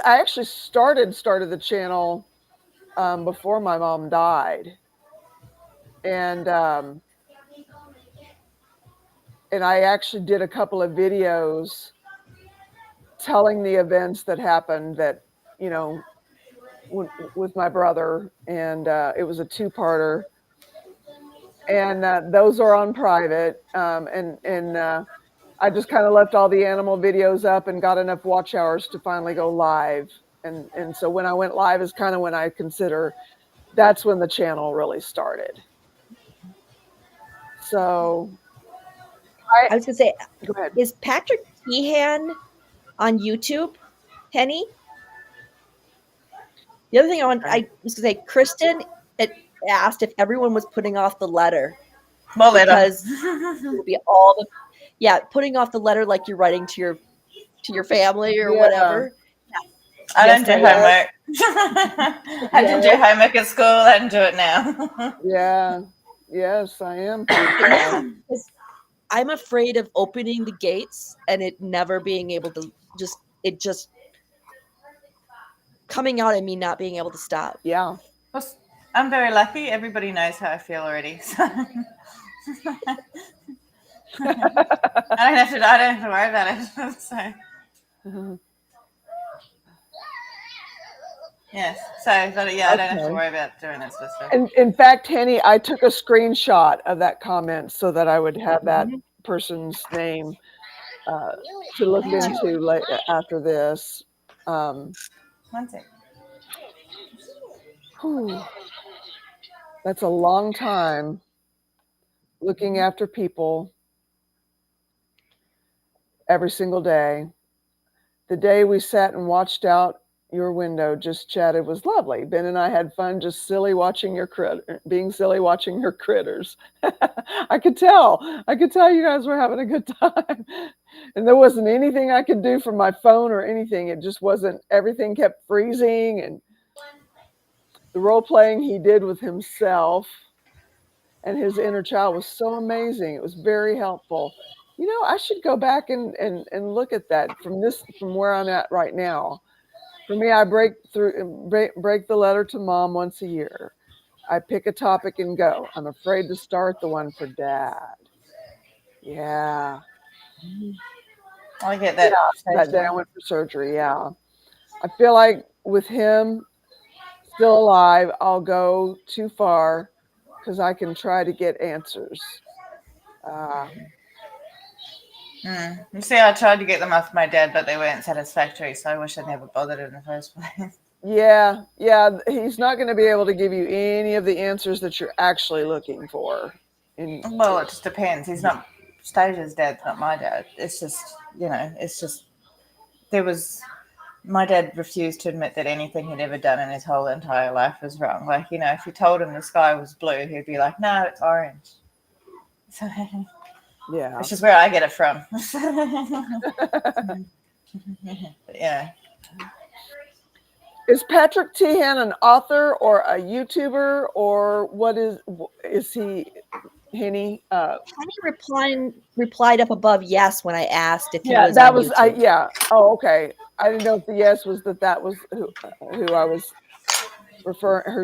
Speaker 1: actually started the channel before my mom died, and um, and I actually did a couple of videos telling the events that happened that you know with my brother, and it was a two-parter, and those are on private, and I just kind of left all the animal videos up and got enough watch hours to finally go live, and so when I went live is kind of when I consider that's when the channel really started. So I
Speaker 2: I was gonna say,
Speaker 1: go ahead.
Speaker 2: is Patrick Tehan on YouTube, Penny? The other thing
Speaker 1: Okay.
Speaker 2: I was gonna say, Kristen had asked if everyone was putting off the letter
Speaker 3: More later.
Speaker 2: because it would be all the yeah, putting off the letter like you're writing to your family or
Speaker 1: Yeah.
Speaker 2: whatever.
Speaker 3: I don't
Speaker 2: Yes,
Speaker 3: do
Speaker 2: I am.
Speaker 3: homework. I did do
Speaker 2: Yes.
Speaker 3: homework at school. I don't do it now.
Speaker 1: Yeah. Yes, I am pretty
Speaker 2: But yeah,
Speaker 1: sad.
Speaker 2: 'cause I'm afraid of opening the gates and it never being able to just coming out and me not being able to stop.
Speaker 1: Yeah.
Speaker 3: I'm very lucky. Everybody knows how I feel already. So I don't have to worry about it. So yes. But yeah, I don't have to
Speaker 1: Okay.
Speaker 3: worry about doing that sort of stuff.
Speaker 1: And in fact, Henny, I took a screenshot of that comment so that I would have that
Speaker 2: Mhm.
Speaker 1: person's name uh, to look into after this. Um,
Speaker 3: One sec.
Speaker 1: whew, that's a long time looking after people every single day. The day we sat and watched out your window just chatted was lovely. Ben and I had fun just being silly watching your critters. I could tell. I could tell you guys were having a good time. And there wasn't anything I could do from my phone or anything. It just wasn't, everything kept freezing. And the role playing he did with himself and his inner child was so amazing. It was very helpful. I should go back and look at that from where I'm at right now. For me, I break the letter to mom once a year. I pick a topic and go. I'm afraid to start the one for dad. Yeah.
Speaker 3: I get
Speaker 1: Yeah.
Speaker 3: that.
Speaker 1: That day I went for surgery. Yeah. I feel like with him still alive, I'll go too far because I can try to get answers.
Speaker 3: You see, I tried to get them off my dad, but they weren't satisfactory, so I wish I never bothered in the first place.
Speaker 1: Yeah. He's not going to be able to give you any of the answers that you're actually looking for.
Speaker 3: Well, it just depends. He's not Stasia's dad's not my dad. It's just, my dad refused to admit that anything he'd ever done in his whole entire life was wrong. Like, if you told him the sky was blue, he'd be like, no, it's orange. So,
Speaker 1: Yeah.
Speaker 3: which is where I get it from. Yeah.
Speaker 1: Is Patrick Teehan an author or a YouTuber, or what is he, Henny?
Speaker 2: Henny replied up above yes when I asked if he
Speaker 1: Yeah,
Speaker 2: was
Speaker 1: that
Speaker 2: on
Speaker 1: was
Speaker 2: YouTube.
Speaker 1: yeah. Oh, okay. I didn't know if the yes was that was who I was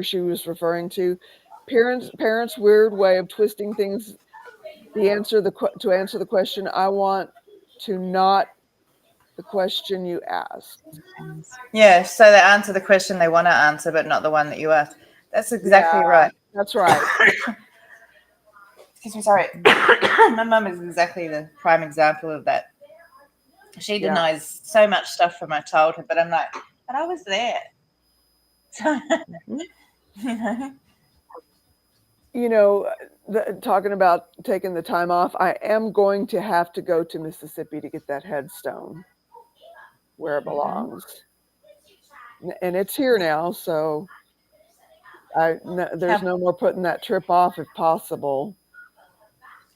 Speaker 1: she was referring to. Parents' weird way of twisting things. To answer the question, I want to not the question you asked.
Speaker 3: Yeah, so they answer the question they want to answer, but not the one that you asked. That's exactly right.
Speaker 1: That's right.
Speaker 3: Excuse me, sorry. My mum is exactly the prime example of that. She denies so much stuff from my childhood, but I'm like, but I was there. So,
Speaker 1: Talking about taking the time off, I am going to have to go to Mississippi to get that headstone where it belongs. And it's here now, so there's no more putting that trip off if possible.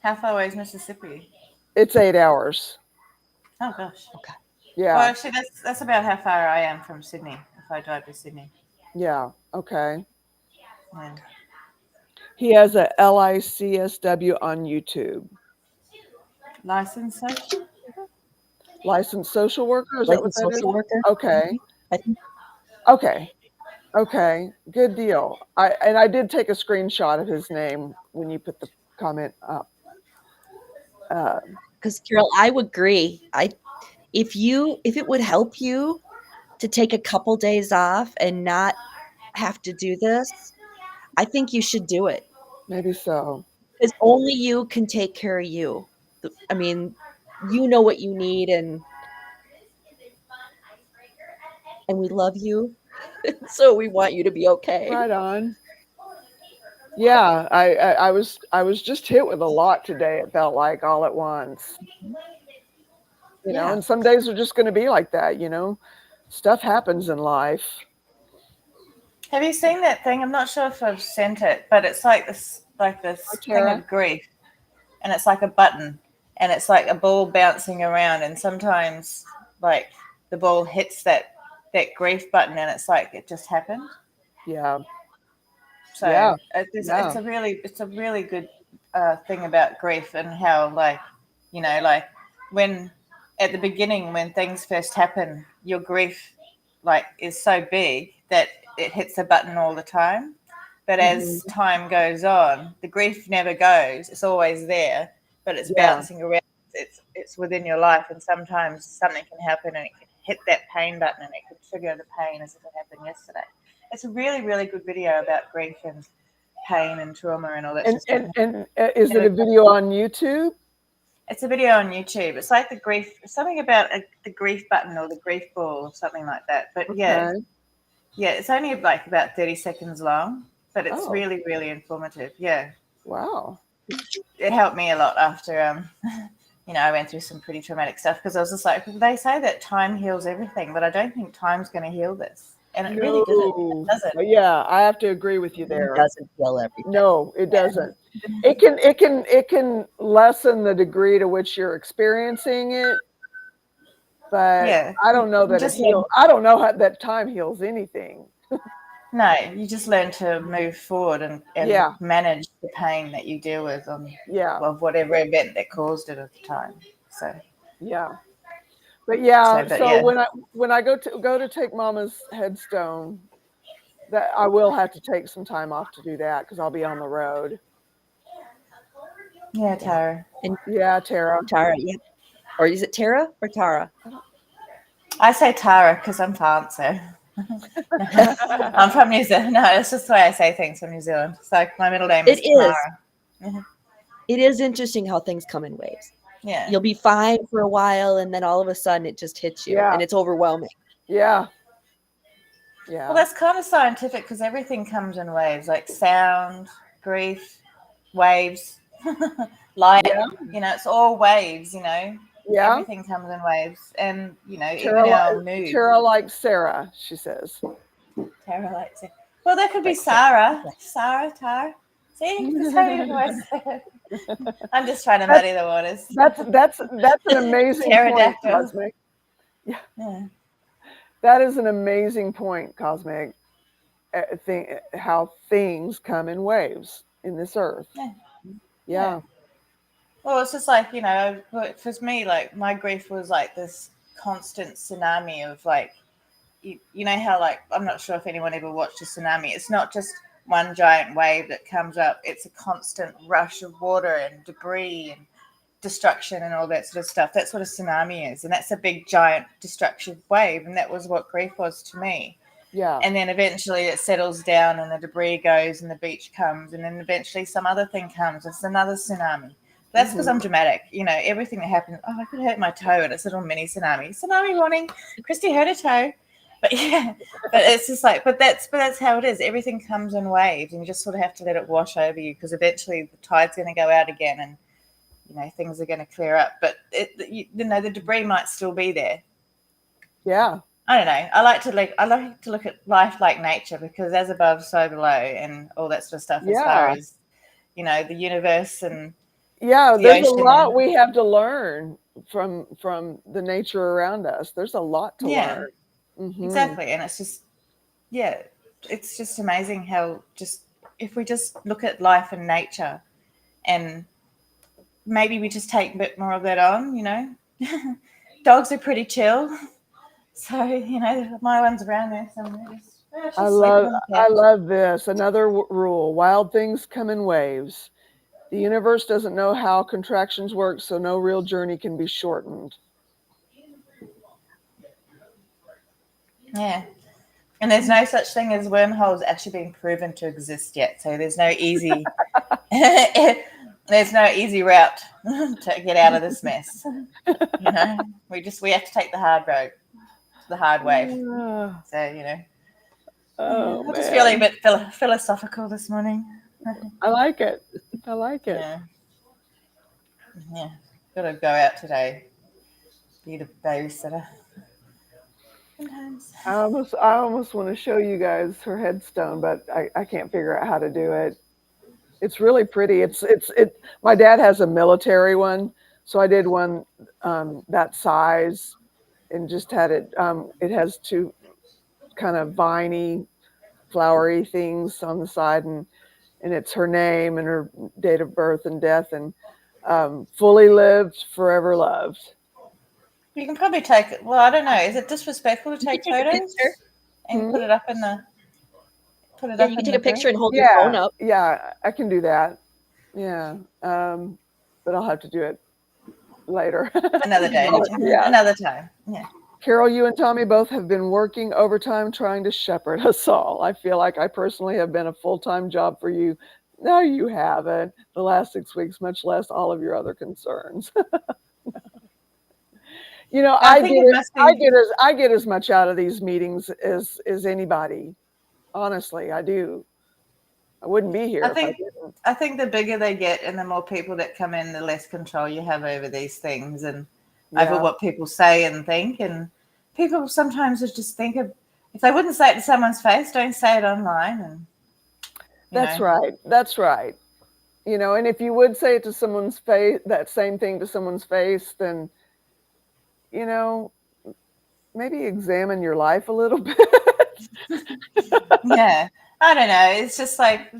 Speaker 3: How far away is Mississippi?
Speaker 1: It's 8 hours.
Speaker 3: Oh gosh.
Speaker 2: Okay.
Speaker 1: Yeah.
Speaker 3: Well, actually, that's about how far I am from Sydney. If I drive to Sydney.
Speaker 1: Yeah. Okay.
Speaker 3: Yeah.
Speaker 1: He has a LICSW on YouTube.
Speaker 3: Licensed social?
Speaker 1: Licensed social worker? Is that what that is?
Speaker 2: Social worker?
Speaker 1: Okay.
Speaker 2: I think
Speaker 1: Okay. Good deal. I did take a screenshot of his name when you put the comment up.
Speaker 2: because Carol, I would agree. If it would help you to take a couple days off and not have to do this, I think you should do it.
Speaker 1: Maybe so.
Speaker 2: Because only you can take care of you. I mean, you know what you need, and we love you, so we want you to be okay.
Speaker 1: Right on. Yeah, I was just hit with a lot today. It felt like all at once. And some days are just going to be like that. Stuff happens in life.
Speaker 3: Have you seen that thing? I'm not sure if I've sent it, but it's like this thing of grief, and it's like a button, and it's like a ball bouncing around, and sometimes like the ball hits that grief button, and it's like it just happened.
Speaker 1: Yeah.
Speaker 3: So it's a really good thing about grief, and how like when at the beginning when things first happen, your grief like is so big that it hits a button all the time. But as time goes on, the grief never goes. It's always there, but it's bouncing around. It's within your life, and sometimes something can happen and it can hit that pain button and it can trigger the pain as if it happened yesterday. It's a really, really good video about grief and pain and trauma and all that.
Speaker 1: And is it a video on YouTube?
Speaker 3: It's a video on YouTube. It's like something about the grief button or the grief ball or something like that. But it's only like about 30 seconds long, but it's really, really informative. Yeah.
Speaker 1: Wow.
Speaker 3: It helped me a lot after, I went through some pretty traumatic stuff because I was just like, they say that time heals everything, but I don't think time's going to heal this. And it really didn't. It doesn't.
Speaker 1: Yeah, I have to agree with you
Speaker 2: It
Speaker 1: there.
Speaker 2: doesn't heal everything.
Speaker 1: No, it doesn't. It can lessen the degree to which you're experiencing it, but
Speaker 3: Yeah.
Speaker 1: I don't know that it heals. I don't know how that time heals anything.
Speaker 3: No, you just learn to move forward and
Speaker 1: Yeah.
Speaker 3: manage the pain that you deal with of whatever event that caused it at the time. So
Speaker 1: yeah. But yeah,
Speaker 3: but
Speaker 1: so
Speaker 3: yeah.
Speaker 1: when I go to take Mama's headstone, that I will have to take some time off to do that because I'll be on the road.
Speaker 3: Yeah, Tara.
Speaker 2: And
Speaker 1: Yeah, Tara.
Speaker 2: Tara, yeah. Or is it Tara or Tara?
Speaker 3: I say Tara because I'm fancy. I'm from New Zealand. No, it's just the way I say things from New Zealand. So my middle name is Tamara.
Speaker 2: It is interesting how things come in waves.
Speaker 3: Yeah.
Speaker 2: You'll be fine for a while, and then all of a sudden it just hits you, and it's overwhelming.
Speaker 1: Yeah. Yeah.
Speaker 3: Well, that's kind of scientific because everything comes in waves, like sound, grief, waves, light.
Speaker 1: Yeah.
Speaker 3: It's all waves.
Speaker 1: Yeah.
Speaker 3: Everything comes in waves, and
Speaker 1: Tara,
Speaker 3: even our mood.
Speaker 1: Tara likes Sarah, she says.
Speaker 3: Tara likes it. Well, that could be Sarah. Sarah, Tara. See, that's how you voice it. I'm just trying to muddy the waters.
Speaker 1: That's an amazing point, Cosmic.
Speaker 3: Yeah.
Speaker 1: That is an amazing point, Cosmic. How things come in waves in this earth. Yeah.
Speaker 3: Well, it's just like, for me, like my grief was like this constant tsunami of like, you know how like, I'm not sure if anyone ever watched a tsunami. It's not just one giant wave that comes up. It's a constant rush of water and debris and destruction and all that sort of stuff. That's what a tsunami is. And that's a big, giant, destructive wave. And that was what grief was to me.
Speaker 1: Yeah.
Speaker 3: And then eventually it settles down and the debris goes and the beach comes. And then eventually some other thing comes. It's another tsunami. That's because I'm dramatic. Everything that happens, I could hurt my toe and it's a little mini tsunami. Tsunami warning. Christy hurt her toe. But yeah, but it's just like, but that's how it is. Everything comes in waves and you just sort of have to let it wash over you because eventually the tide's going to go out again and, things are going to clear up. But, the debris might still be there.
Speaker 1: Yeah.
Speaker 3: I don't know. I like to look at life like nature because as above, so below and all that sort of stuff as far as, the universe and
Speaker 1: there's a lot we have to learn from the nature around us. There's a lot to learn. Mm-hmm.
Speaker 3: Exactly. And it's just, it's just amazing how if we just look at life and nature and maybe we just take a bit more of that on, dogs are pretty chill. So, my one's around there somewhere.
Speaker 1: I love this. Another rule. Wild things come in waves. The universe doesn't know how contractions work, so no real journey can be shortened.
Speaker 3: Yeah. And there's no such thing as wormholes actually being proven to exist yet. So there's no easy there's no easy route to get out of this mess. We have to take the hard road, the hard way. So, I'm just feeling a bit philosophical this morning.
Speaker 1: I like it.
Speaker 3: Yeah. Gotta go out today. Be the babysitter. Sometimes.
Speaker 1: I almost want to show you guys her headstone, but I can't figure out how to do it. It's really pretty. My dad has a military one, so I did one that size and just had it. It has two kind of viney, flowery things on the side, and it's her name and her date of birth and death, and fully lived, forever loved.
Speaker 3: You can probably take it. Well, I don't know. Is it disrespectful to take photos and put it up in the? Put it up.
Speaker 2: You can take a picture and hold
Speaker 1: your
Speaker 2: phone up.
Speaker 1: Yeah, I can do that. Yeah, but I'll have to do it later.
Speaker 3: Another day. Another time. Yeah.
Speaker 1: Carol, you and Tommy both have been working overtime trying to shepherd us all. I feel like I personally have been a full-time job for you. No, you haven't. The last 6 weeks, much less all of your other concerns. I get as much out of these meetings as anybody. Honestly, I do. I wouldn't be here
Speaker 3: I
Speaker 1: if I
Speaker 3: think
Speaker 1: didn't.
Speaker 3: I think the bigger they get and the more people that come in, the less control you have over these things and over
Speaker 1: Yeah,
Speaker 3: what people say and think. And people sometimes just think of, if they wouldn't say it to someone's face, don't say it online. And you
Speaker 1: that's
Speaker 3: know,
Speaker 1: right. That's right. And if you would say it to someone's face, that same thing to someone's face, then, you know, maybe examine your life a little bit.
Speaker 3: yeah, I don't know. It's just like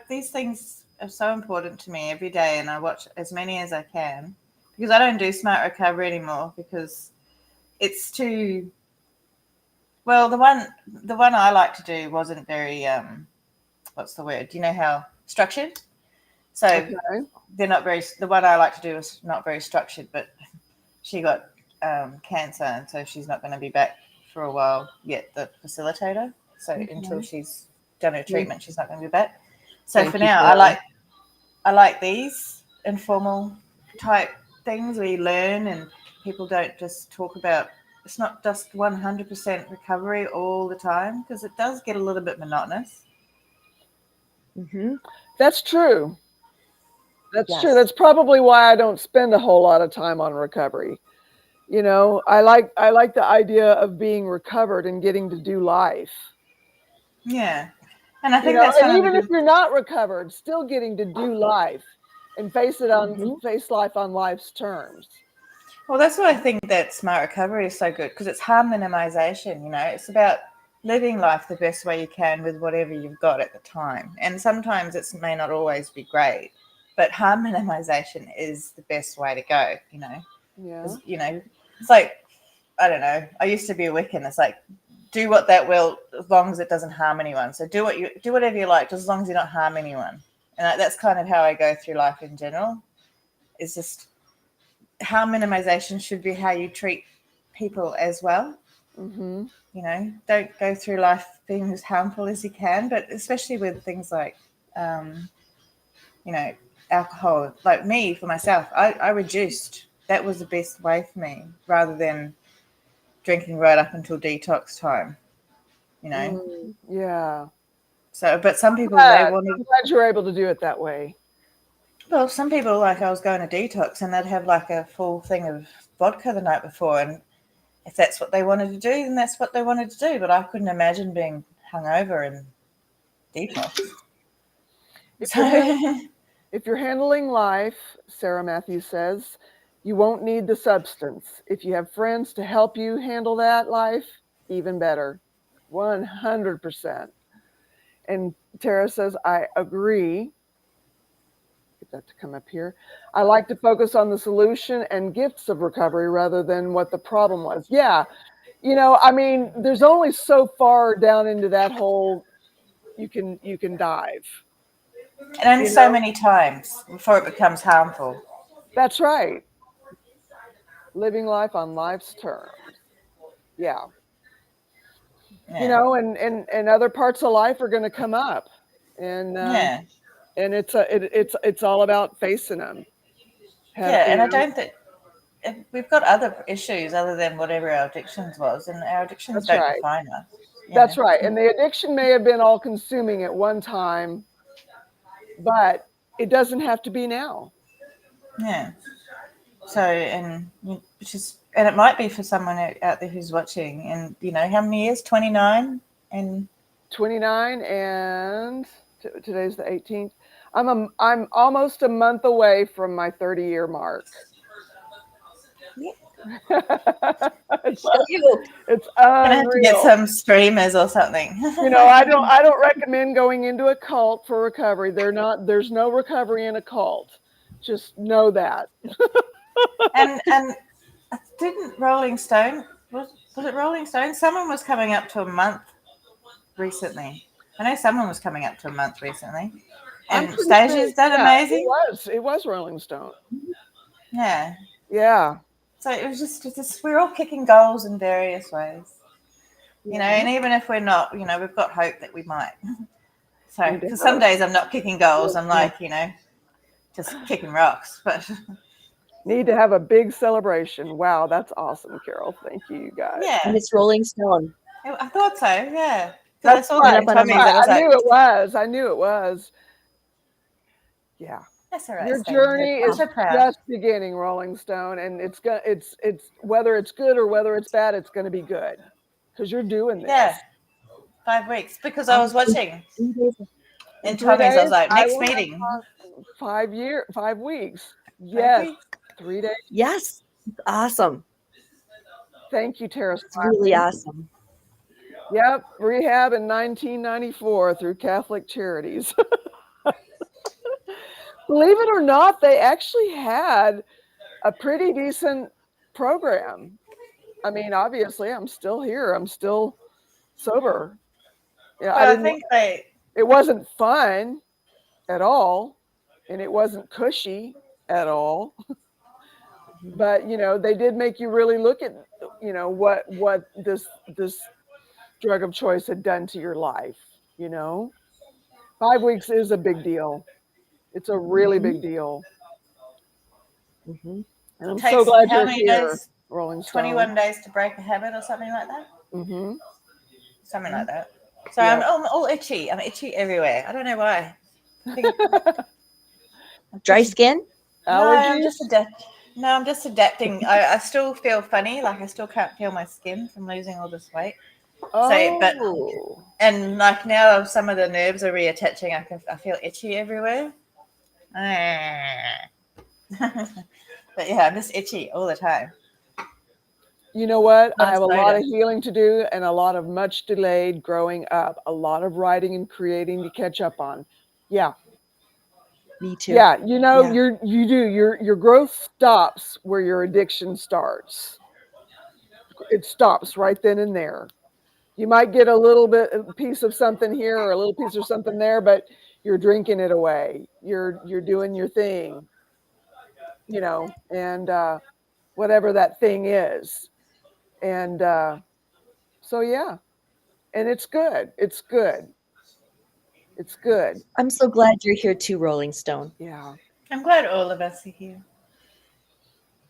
Speaker 3: these things are so important to me every day, and I watch as many as I can because I don't do smart recovery anymore because it's too well. The one I like to do wasn't very what's the word? Do you know how structured? So
Speaker 1: Okay.
Speaker 3: they're not very. The one I like to do is not very structured, but she got cancer, and so she's not going to be back for a while yet. The facilitator, so until
Speaker 1: Okay.
Speaker 3: she's done her
Speaker 1: Yeah.
Speaker 3: treatment, she's not going to be back. So for
Speaker 1: Thank you,
Speaker 3: now, I
Speaker 1: Carol.
Speaker 3: like I like these informal type things where you learn and people don't just talk about. It's not just 100% recovery all the time because it does get a little bit monotonous.
Speaker 2: Mm-hmm.
Speaker 1: That's true. That's true.
Speaker 2: Yes.
Speaker 1: That's probably why I don't spend a whole lot of time on recovery. I like the idea of being recovered and getting to do life.
Speaker 3: Yeah, and I think that's
Speaker 1: And
Speaker 3: one of the
Speaker 1: even if
Speaker 3: good.
Speaker 1: you're not recovered, still getting to do life and
Speaker 2: Mm-hmm.
Speaker 1: face life on life's terms.
Speaker 3: Well, that's what I think that smart recovery is so good because it's harm minimization. It's about living life the best way you can with whatever you've got at the time. And sometimes it may not always be great, but harm minimization is the best way to go.
Speaker 1: Yeah.
Speaker 3: Because it's like I don't know. I used to be a Wiccan. It's like do what that will as long as it doesn't harm anyone. So do whatever you like, just as long as you don't harm anyone. And that's kind of how I go through life in general. It's just harm minimization should be how you treat people as well.
Speaker 1: Mhm.
Speaker 3: Don't go through life being as harmful as you can, but especially with things like, um, you know, alcohol. Like me, for myself, I reduced. That was the best way for me rather than drinking right up until detox time, you know.
Speaker 1: Yeah.
Speaker 3: So, but some
Speaker 1: I'm
Speaker 3: people, they
Speaker 1: glad.
Speaker 3: wanted,
Speaker 1: I'm glad you're able to do it that way.
Speaker 3: well, some people, like I was going to detox and they'd have like a full thing of vodka the night before. And if that's what they wanted to do, then that's what they wanted to do. But I couldn't imagine being hungover and detox.
Speaker 1: If you're hand,
Speaker 3: So,
Speaker 1: if you're handling life, Sarah Matthews says, you won't need the substance. If you have friends to help you handle that life, even better. 100%. And Tara says, I agree. Get that to come up here. I like to focus on the solution and gifts of recovery rather than what the problem was. Yeah. I mean, there's only so far down into that hole you can dive.
Speaker 3: and only
Speaker 1: You
Speaker 3: so
Speaker 1: know,
Speaker 3: many times before it becomes harmful.
Speaker 1: that's right. Living life on life's terms. Yeah.
Speaker 3: Yeah.
Speaker 1: And other parts of life are going to come up, and
Speaker 3: Yeah.
Speaker 1: it's all about facing them.
Speaker 3: Yeah. And I
Speaker 1: Know,
Speaker 3: don't think we've got other issues other than whatever our addictions was, and our addictions
Speaker 1: that's
Speaker 3: don't
Speaker 1: right.
Speaker 3: define us.
Speaker 1: That's right. And the addiction may have been all consuming at one time, but it doesn't have to be now.
Speaker 3: Yeah. So, which is, and it might be for someone out there who's watching, and how many years? 29, and
Speaker 1: 29 and today's the 18th. I'm almost a month away from my 30-year mark. it's,
Speaker 2: You.
Speaker 1: it's
Speaker 3: gonna have to get
Speaker 1: unreal.
Speaker 3: some streamers or something.
Speaker 1: I don't recommend going into a cult for recovery. There's no recovery in a cult. Just know that.
Speaker 3: and didn't Rolling Stone was it Rolling Stone? Someone was coming up to a month recently. I know someone was coming up to a month recently.
Speaker 1: I'm
Speaker 3: And
Speaker 1: pretty sure,
Speaker 3: Stasia's done
Speaker 1: yeah, it
Speaker 3: amazing.
Speaker 1: was. It was Rolling Stone.
Speaker 3: Yeah.
Speaker 1: Yeah.
Speaker 3: So it was just we're all kicking goals in various ways.
Speaker 1: Yeah.
Speaker 3: And even if we're not, we've got hope that we might. So,
Speaker 1: Need to
Speaker 3: because some
Speaker 1: have
Speaker 3: days I'm not kicking goals, I'm
Speaker 1: yeah.
Speaker 3: like, just kicking rocks. But
Speaker 1: Need to have a big celebration. Wow, that's awesome, Carol. Thank you, you guys.
Speaker 3: yeah,
Speaker 2: And it's Rolling Stone.
Speaker 3: I thought so. Yeah. Because I
Speaker 1: That's
Speaker 3: saw
Speaker 1: fine.
Speaker 2: coming
Speaker 3: that
Speaker 2: up
Speaker 3: in
Speaker 2: on a
Speaker 1: That's
Speaker 3: Tommy's.
Speaker 2: month.
Speaker 1: fine.
Speaker 3: I was
Speaker 1: I
Speaker 3: like,
Speaker 1: knew it was. I knew it was. Yeah.
Speaker 3: that's all right,
Speaker 1: Your
Speaker 3: Stephen.
Speaker 1: journey
Speaker 3: I'm
Speaker 1: is
Speaker 3: so proud.
Speaker 1: just beginning, Rolling Stone, and it's whether it's good or whether it's bad, it's going to be good because you're doing
Speaker 3: Yeah,
Speaker 1: this.
Speaker 3: 5 weeks. Because I
Speaker 1: I'm
Speaker 3: was watching
Speaker 2: 3 days.
Speaker 1: in
Speaker 3: in
Speaker 1: 3
Speaker 3: Tommy's. I was
Speaker 1: days.
Speaker 3: like,
Speaker 1: I
Speaker 3: next
Speaker 1: will
Speaker 3: meeting,
Speaker 1: have 5 weeks.
Speaker 3: 5
Speaker 1: Yes,
Speaker 3: weeks.
Speaker 1: 3 days.
Speaker 2: Yes. It's awesome.
Speaker 1: Thank you, Tara
Speaker 2: It's really
Speaker 1: Smiley.
Speaker 2: awesome.
Speaker 1: Yep, rehab in 1994 through Catholic Charities. Believe it or not, they actually had a pretty decent program. I mean, obviously, I'm still here. I'm still sober. Yeah, I
Speaker 3: Well, I
Speaker 1: didn't.
Speaker 3: think they.
Speaker 1: It wasn't fun at all, and it wasn't cushy at all. But they did make you really look at what this drug of choice had done to your life. You know, 5 weeks is a big deal. It's a really
Speaker 2: Mm-hmm.
Speaker 1: big deal,
Speaker 2: Mm-hmm.
Speaker 1: and I'm so
Speaker 3: Takes
Speaker 1: glad
Speaker 3: how
Speaker 1: you're
Speaker 3: many
Speaker 1: here,
Speaker 3: days?
Speaker 1: Rolling
Speaker 3: 21
Speaker 1: Stone.
Speaker 3: days to break a habit or something like that?
Speaker 1: Mm-hmm.
Speaker 3: Something like
Speaker 2: Mm-hmm.
Speaker 3: that. So
Speaker 1: Yep.
Speaker 3: I'm all itchy. I'm itchy everywhere. I don't know why. I think I'm
Speaker 2: Dry
Speaker 3: just,
Speaker 2: skin?
Speaker 3: no, I'm
Speaker 1: Allergies?
Speaker 3: just No, I'm just adapting. I still feel funny. Like I still can't feel my skin from losing all this weight. So, but
Speaker 1: Oh,
Speaker 3: and like now some of the nerves are reattaching. I feel itchy everywhere. But yeah, I'm just itchy all the time.
Speaker 1: you know what?
Speaker 3: A
Speaker 1: I
Speaker 3: lot of
Speaker 1: have a lot of
Speaker 3: soda.
Speaker 1: healing to do and a lot of much delayed growing up, a lot of writing and creating to catch up on. Yeah.
Speaker 2: Me too.
Speaker 1: Yeah,
Speaker 2: Yeah.
Speaker 1: your growth stops where your addiction starts. It stops right then and there. You might get a little bit a piece of something here or a little piece of something there, but you're drinking it away. You're doing your thing, and whatever that thing is. And so yeah, and it's good. It's good. It's good.
Speaker 2: I'm so glad you're here too, Rolling Stone.
Speaker 1: Yeah.
Speaker 3: I'm glad all of us are here.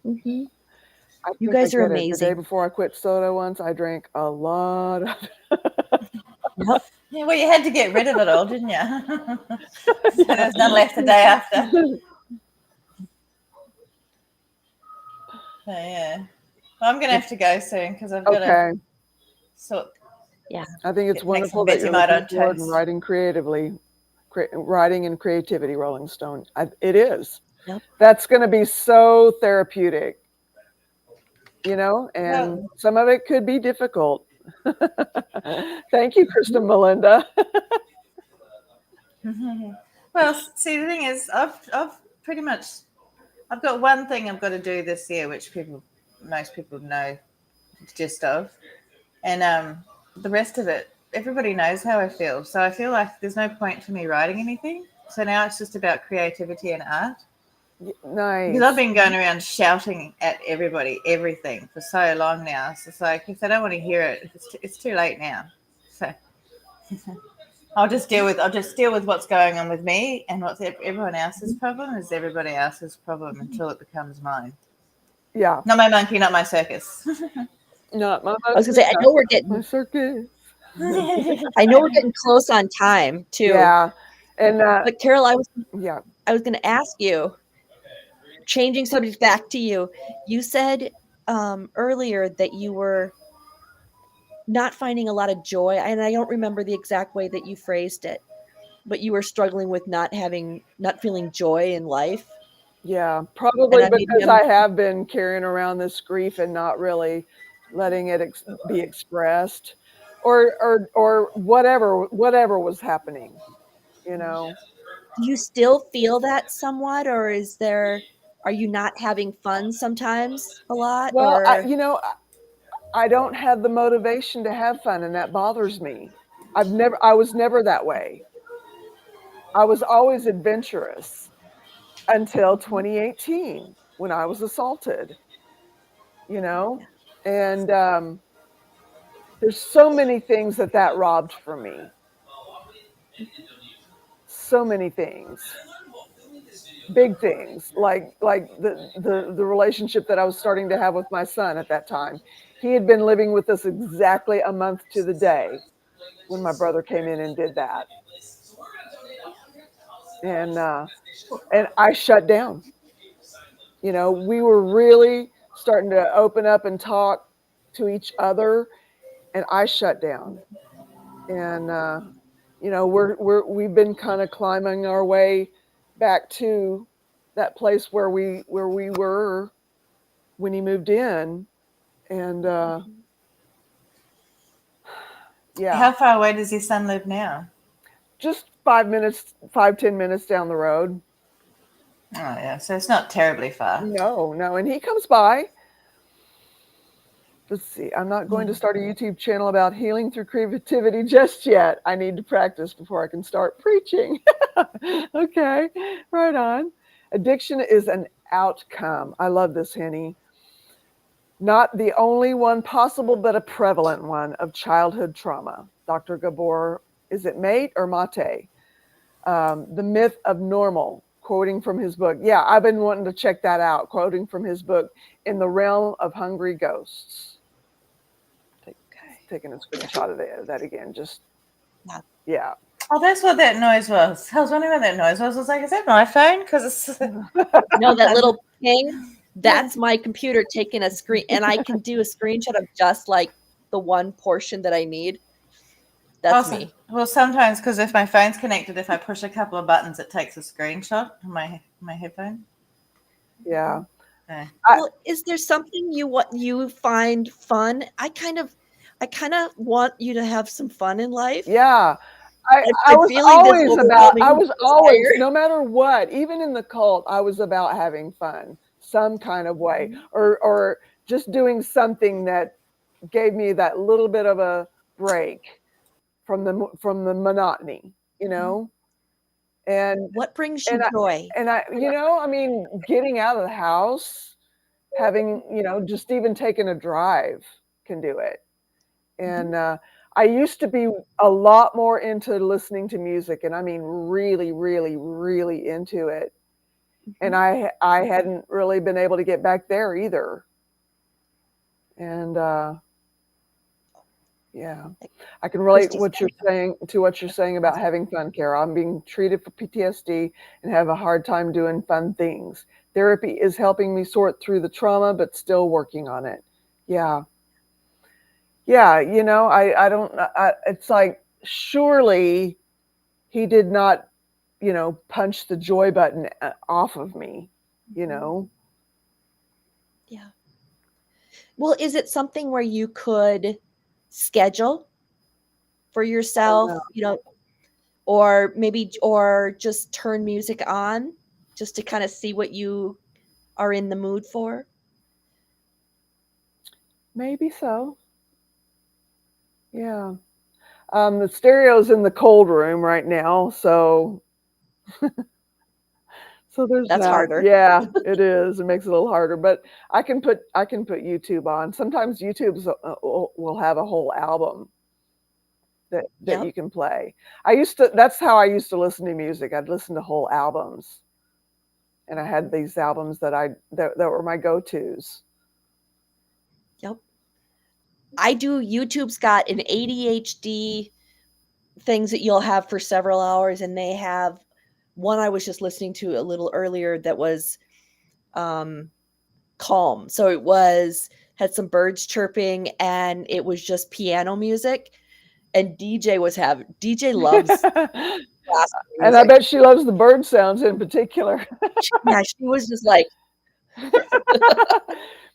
Speaker 2: Mm-hmm.
Speaker 1: I
Speaker 2: You
Speaker 1: think I
Speaker 2: guys are
Speaker 1: get it. The day
Speaker 2: amazing.
Speaker 1: before I quit soda once, I drank a lot of it.
Speaker 2: Yep.
Speaker 3: Yeah, well, you had to get rid of it all, didn't you? So there's none left the day after. So yeah. Well, I'm gonna have to go soon because I've got to
Speaker 1: Okay.
Speaker 3: sort
Speaker 2: Yeah.
Speaker 1: I think it's
Speaker 3: make some
Speaker 1: wonderful that you're
Speaker 3: Vegemite
Speaker 1: looking
Speaker 3: on
Speaker 1: forward and
Speaker 3: toast.
Speaker 1: writing creatively, writing and creativity, Rolling Stone. It is.
Speaker 2: Yep.
Speaker 1: That's going to be so therapeutic, and
Speaker 3: Well,
Speaker 1: some of it could be difficult. Thank you, Kristen Melinda.
Speaker 3: well, see, the thing is, I've pretty much I've got one thing I've got to do this year, which most people know the gist of, and the rest of it, everybody knows how I feel. So I feel like there's no point for me writing anything. So now it's just about creativity and art. Because I've
Speaker 1: Nice.
Speaker 3: been going around shouting at everybody, everything for so long now. So it's like if they don't want to hear it, it's too late now. So I'll just deal with what's going on with me, and what's everyone else's problem is everybody else's problem until it becomes mine.
Speaker 1: Yeah.
Speaker 3: Not my monkey, not my circus.
Speaker 1: Not my
Speaker 2: I was gonna say, I know we're
Speaker 1: my
Speaker 2: getting
Speaker 1: circus.
Speaker 2: I know we're getting close on time too.
Speaker 1: Yeah. And
Speaker 2: But Carol,
Speaker 1: yeah.
Speaker 2: I was gonna ask you, changing subject back to you. You said earlier that you were not finding a lot of joy, and I don't remember the exact way that you phrased it, but you were struggling with not feeling joy in life.
Speaker 1: Yeah,
Speaker 2: And
Speaker 1: probably
Speaker 2: I maybe
Speaker 1: because
Speaker 2: I'm
Speaker 1: I have been carrying around this grief and not really letting it be expressed, or whatever was happening. You know.
Speaker 2: do you still feel that somewhat, or are you not having fun sometimes a lot,
Speaker 1: Well,
Speaker 2: or
Speaker 1: I don't have the motivation to have fun, and that bothers me. I was never that way. I was always adventurous until
Speaker 2: Mhm.
Speaker 1: 2018 when I was assaulted. You know,
Speaker 2: Yeah.
Speaker 1: and there's so many things that robbed from me. So many things, big things, like the relationship that I was starting to have with my son at that time. He had been living with us exactly a month to the day. when my brother came in and did that, and uh, and I shut down. We were really starting to open up and talk to each other, and I shut down. And we've been kind of climbing our way back to that place where we were when he moved in, and
Speaker 2: Mhm.
Speaker 1: yeah,
Speaker 3: How far away does your son live now?
Speaker 1: just 5 minutes, 5-10 minutes down the road.
Speaker 3: Oh, yeah. So it's not terribly far.
Speaker 1: No, no, and he comes by. Let's see. I'm not going to
Speaker 3: Yeah.
Speaker 1: start a YouTube channel about healing through creativity just yet. I need to practice before I can start preaching. Okay, right on. Addiction is an outcome. I love this, Henny. Not the only one possible, but a prevalent one of childhood trauma. Dr. Gabor, is it mate or mate? The myth of normal, quoting from his book. Yeah, I've been wanting to check that out, quoting from his book, In the Realm of Hungry Ghosts.
Speaker 2: Okay.
Speaker 1: Taking a screenshot of that again. Just,
Speaker 2: Yeah.
Speaker 1: yeah.
Speaker 3: Oh, that's what that noise was. I was wondering what that noise was. I was like, is that my phone? Because it's.
Speaker 2: No, that little ping, that's my computer taking a screen, and I can do a screenshot of just like the one portion that I need. That's
Speaker 3: Awesome.
Speaker 2: me.
Speaker 3: Well, sometimes because if my phone's connected, if I push a couple of buttons, it takes a screenshot of my headphone.
Speaker 1: Yeah.
Speaker 3: Yeah.
Speaker 2: Well, is there something you find fun? I kind of want you to have some fun in life.
Speaker 1: Yeah. I,
Speaker 2: I'm
Speaker 1: was
Speaker 2: feeling this
Speaker 1: always about, I
Speaker 2: overwhelming
Speaker 1: was always,
Speaker 2: desire.
Speaker 1: no matter what, even in the cult, I was about having fun some kind of way,
Speaker 2: Mhm.
Speaker 1: or just doing something that gave me that little bit of a break from the monotony, you
Speaker 2: Mhm.
Speaker 1: know? And,
Speaker 2: What brings you
Speaker 1: and I,
Speaker 2: joy?
Speaker 1: I mean, getting out of the house, having, just even taking a drive can do it.
Speaker 2: Mhm.
Speaker 1: And I used to be a lot more into listening to music, and I mean really, really, really into it. And
Speaker 2: Mhm.
Speaker 1: I hadn't really been able to get back there either. And yeah, I can relate
Speaker 2: Christy's
Speaker 1: what you're saying to what you're saying about having fun, Kara. I'm being treated for PTSD and have a hard time doing fun things. Therapy is helping me sort through the trauma, but still working on it. Yeah. Yeah, I don't, it's like, surely he did not, punch the joy button off of me, you
Speaker 2: Mhm.
Speaker 1: know?
Speaker 2: Yeah. Well, is it something where you could schedule for
Speaker 1: Oh, no.
Speaker 2: yourself, or just turn music on just to kind of see what you are in the mood for?
Speaker 1: Maybe so. Yeah. The stereo's in the cold room right now, so there's
Speaker 2: That's
Speaker 1: that.
Speaker 2: harder.
Speaker 1: Yeah, it is. It makes it a little harder, but I can put YouTube on. Sometimes YouTube's will have a whole album that you
Speaker 2: Yep.
Speaker 1: can play. That's how I used to listen to music. I'd listen to whole albums, and I had these albums that were my go-tos.
Speaker 2: Yep. I do. YouTube's got an ADHD things that you'll have for several hours, and they have one I was just listening to a little earlier that was um calm. So it was had some birds chirping and it was just piano music, and DJ loves classical
Speaker 1: And I
Speaker 2: music.
Speaker 1: bet she loves the bird sounds in particular.
Speaker 2: Yeah, she was just like,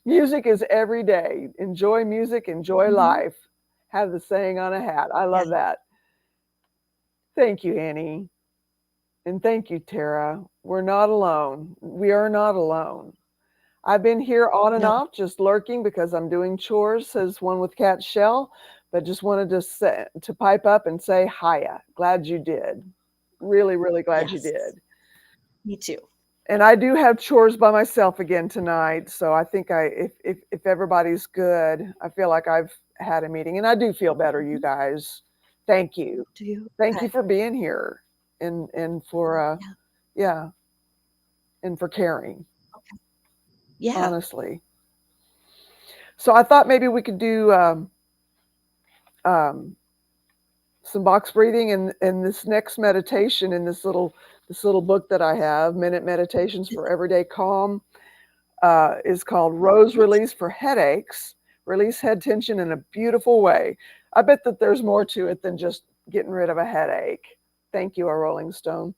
Speaker 1: Music is every day. Enjoy music, enjoy
Speaker 2: mhm,
Speaker 1: life. Have the saying on a hat. I
Speaker 2: yeah,
Speaker 1: love that. Thank you, Annie. And thank you, Tara. We're not alone. We are not alone. I've been here on and
Speaker 2: no,
Speaker 1: off, just lurking because I'm doing chores, says one with Cat Shell, but just wanted to pipe up and say hiya. Glad you did. Really, really glad you
Speaker 2: yes,
Speaker 1: did.
Speaker 2: me too.
Speaker 1: And I do have chores by myself again tonight, so I think if everybody's good, I feel like I've had a meeting, and I do feel better, you
Speaker 2: Mhm.
Speaker 1: guys. Thank you.
Speaker 2: Do you?
Speaker 1: Thank you
Speaker 2: Okay.
Speaker 1: for being here and for
Speaker 2: Yeah.
Speaker 1: yeah, and for caring,
Speaker 2: Okay. Yeah.
Speaker 1: honestly. So I thought maybe we could do um some box breathing, and this next meditation in this little book that I have, Minute Meditations for Everyday Calm, is called Rose Release for Headaches. Release head tension in a beautiful way. I bet that there's more to it than just getting rid of a headache. Thank you, a Rolling Stone.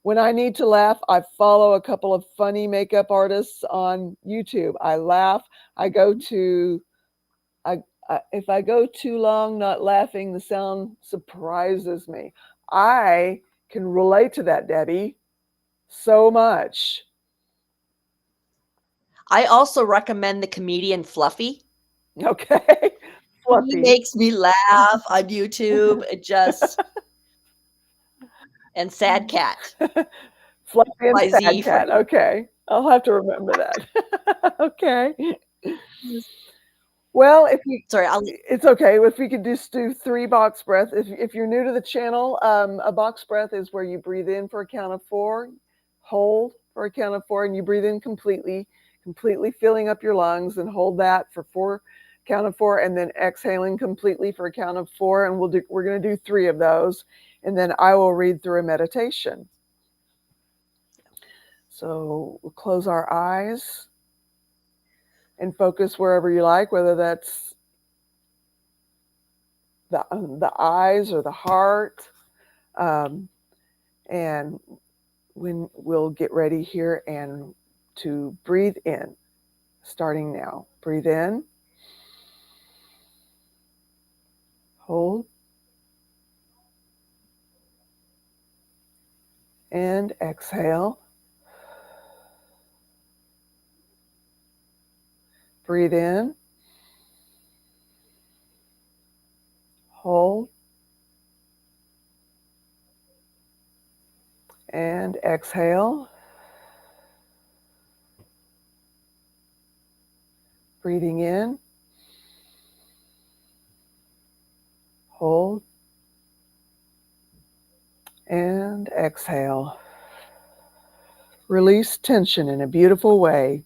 Speaker 1: When I need to laugh, I follow a couple of funny makeup artists on YouTube. I laugh. I go to, if I go too long not laughing, the sound surprises me. I can relate to that, Debbie, so much.
Speaker 2: I also recommend the comedian Fluffy.
Speaker 1: Okay.
Speaker 2: He
Speaker 1: Fluffy.
Speaker 2: makes me laugh on YouTube. It just and Sad Cat.
Speaker 1: Fluffy and
Speaker 2: by
Speaker 1: Sad
Speaker 2: Z
Speaker 1: Cat.
Speaker 2: Friend.
Speaker 1: Okay. I'll have to remember that. Okay. Well,
Speaker 2: Sorry,
Speaker 1: it's okay if we could just do 3 box breaths. If you're new to the channel, a box breath is where you breathe in for a count of 4, hold for a count of 4, and you breathe in completely filling up your lungs, and hold that for count of 4, and then exhaling completely for a count of 4. And we're going to do 3 of those, and then I will read through a meditation. So we'll close our eyes and focus wherever you like, whether that's the eyes or the heart. And when we'll get ready here and to breathe in, starting now. Breathe in, hold, and exhale. Breathe in, hold, and exhale. Breathing in, hold, and exhale. Release tension in a beautiful way.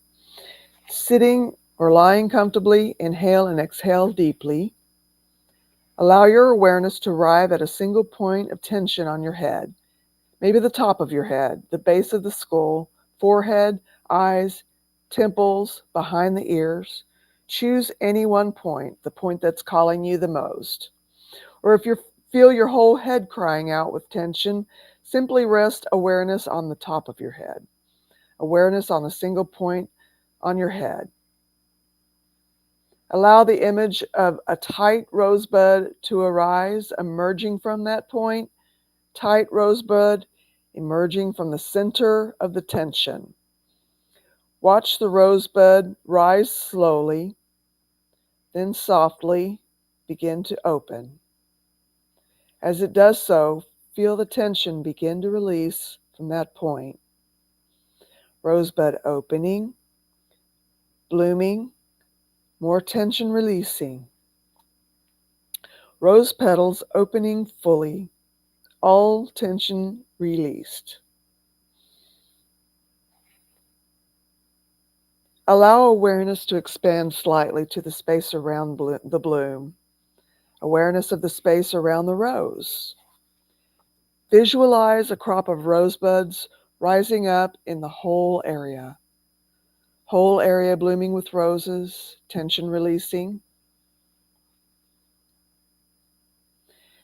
Speaker 1: Sitting or lying comfortably, inhale and exhale deeply. Allow your awareness to arrive at a single point of tension on your head. Maybe the top of your head, the base of the skull, forehead, eyes, temples, behind the ears. Choose any one point, the point that's calling you the most. Or if you feel your whole head crying out with tension, simply rest awareness on the top of your head. Awareness on a single point on your head. Allow the image of a tight rosebud to arise, emerging from that point. Tight rosebud emerging from the center of the tension. Watch the rosebud rise slowly, then softly begin to open. As it does so, feel the tension begin to release from that point. Rosebud opening, blooming, more tension releasing. Rose petals opening fully, all tension released. Allow awareness to expand slightly to the space around the bloom. Awareness of the space around the rose. Visualize a crop of rosebuds rising up in the whole area. Whole area blooming with roses, tension releasing.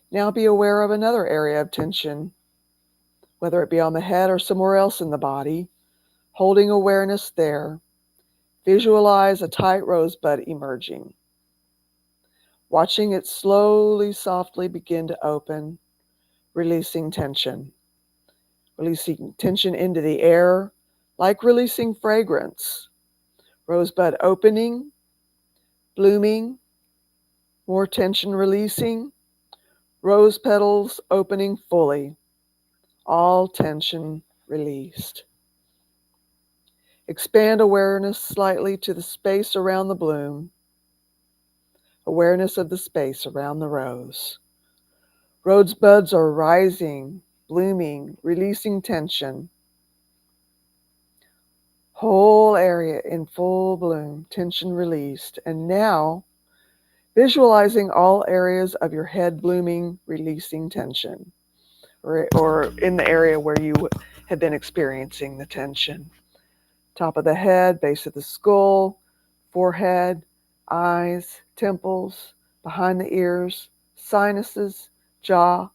Speaker 1: Now be aware of another area of tension, whether it be on the head or somewhere else in the body, holding awareness there. Visualize a tight rosebud emerging. Watching it slowly, softly begin to open, releasing tension. Releasing tension into the air, like releasing fragrance. Rosebud opening, blooming, more tension releasing. Rose petals opening fully, all tension released. Expand awareness slightly to the space around the bloom. Awareness of the space around the rose. Rosebuds are rising, blooming, releasing tension. Whole area in full bloom, tension released. And now Visualizing all areas of your head blooming, releasing tension, or in the area where you have been experiencing the tension. Top of the head, base of the skull, forehead, eyes, temples, behind the ears, sinuses, jaw,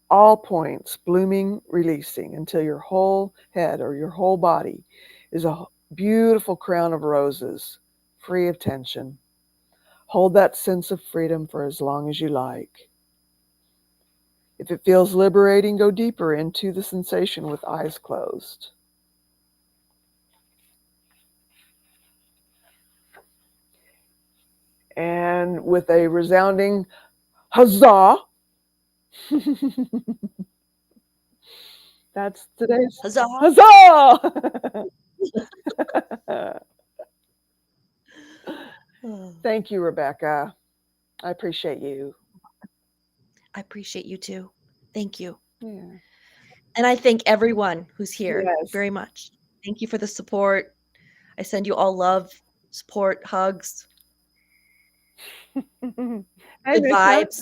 Speaker 1: all points blooming, releasing until your whole head or your whole body is a beautiful crown of roses, free of tension. Hold that sense of freedom for as long as you like. If it feels liberating, go deeper into the sensation with eyes closed. And with a resounding huzzah, that's today's
Speaker 2: Huzzah!
Speaker 1: huzzah! Thank you, Rebecca. I appreciate you.
Speaker 2: I appreciate you too. Thank you.
Speaker 1: Yeah.
Speaker 2: And I thank everyone who's here
Speaker 1: Yes.
Speaker 2: very much. Thank you for the support. I send you all love, support, hugs,
Speaker 1: Hey,
Speaker 2: good
Speaker 1: Nisha.
Speaker 2: vibes.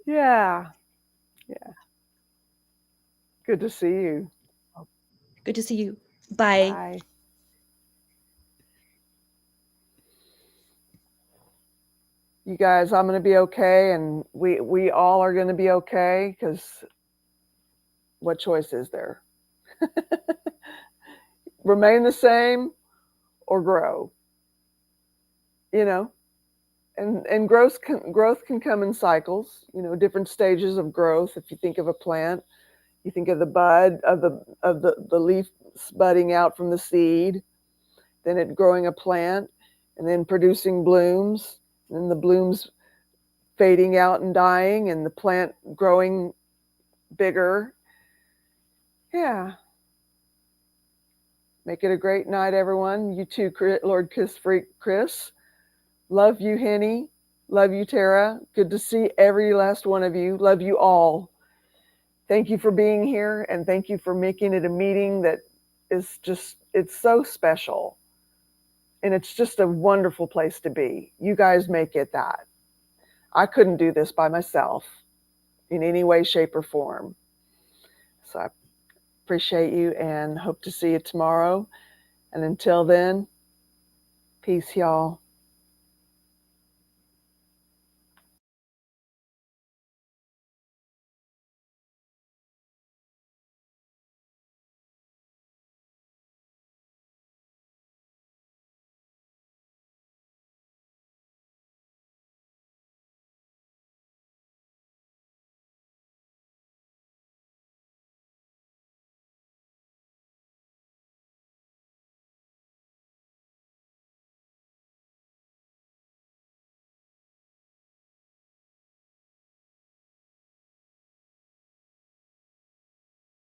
Speaker 1: Yeah. Yeah. Good to see you.
Speaker 2: Good to see you. Bye.
Speaker 1: Bye. You guys, I'm going to be okay, and we all are going to be okay, because what choice is there? Remain the same or grow, you know? And growth can come in cycles, different stages of growth. If you think of a plant, you think of the bud of the leaf budding out from the seed, then it growing a plant, and then producing blooms, and then the blooms fading out and dying, and the plant growing bigger. Yeah. Make it a great night, everyone. You too, Lord Kiss Freak Chris. Love you, Henny. Love you, Tara. Good to see every last one of you. Love you all. Thank you for being here, and thank you for making it a meeting that is just, it's so special. And it's just a wonderful place to be. You guys make it that. I couldn't do this by myself in any way, shape, or form. So I appreciate you and hope to see you tomorrow. And until then, peace, y'all.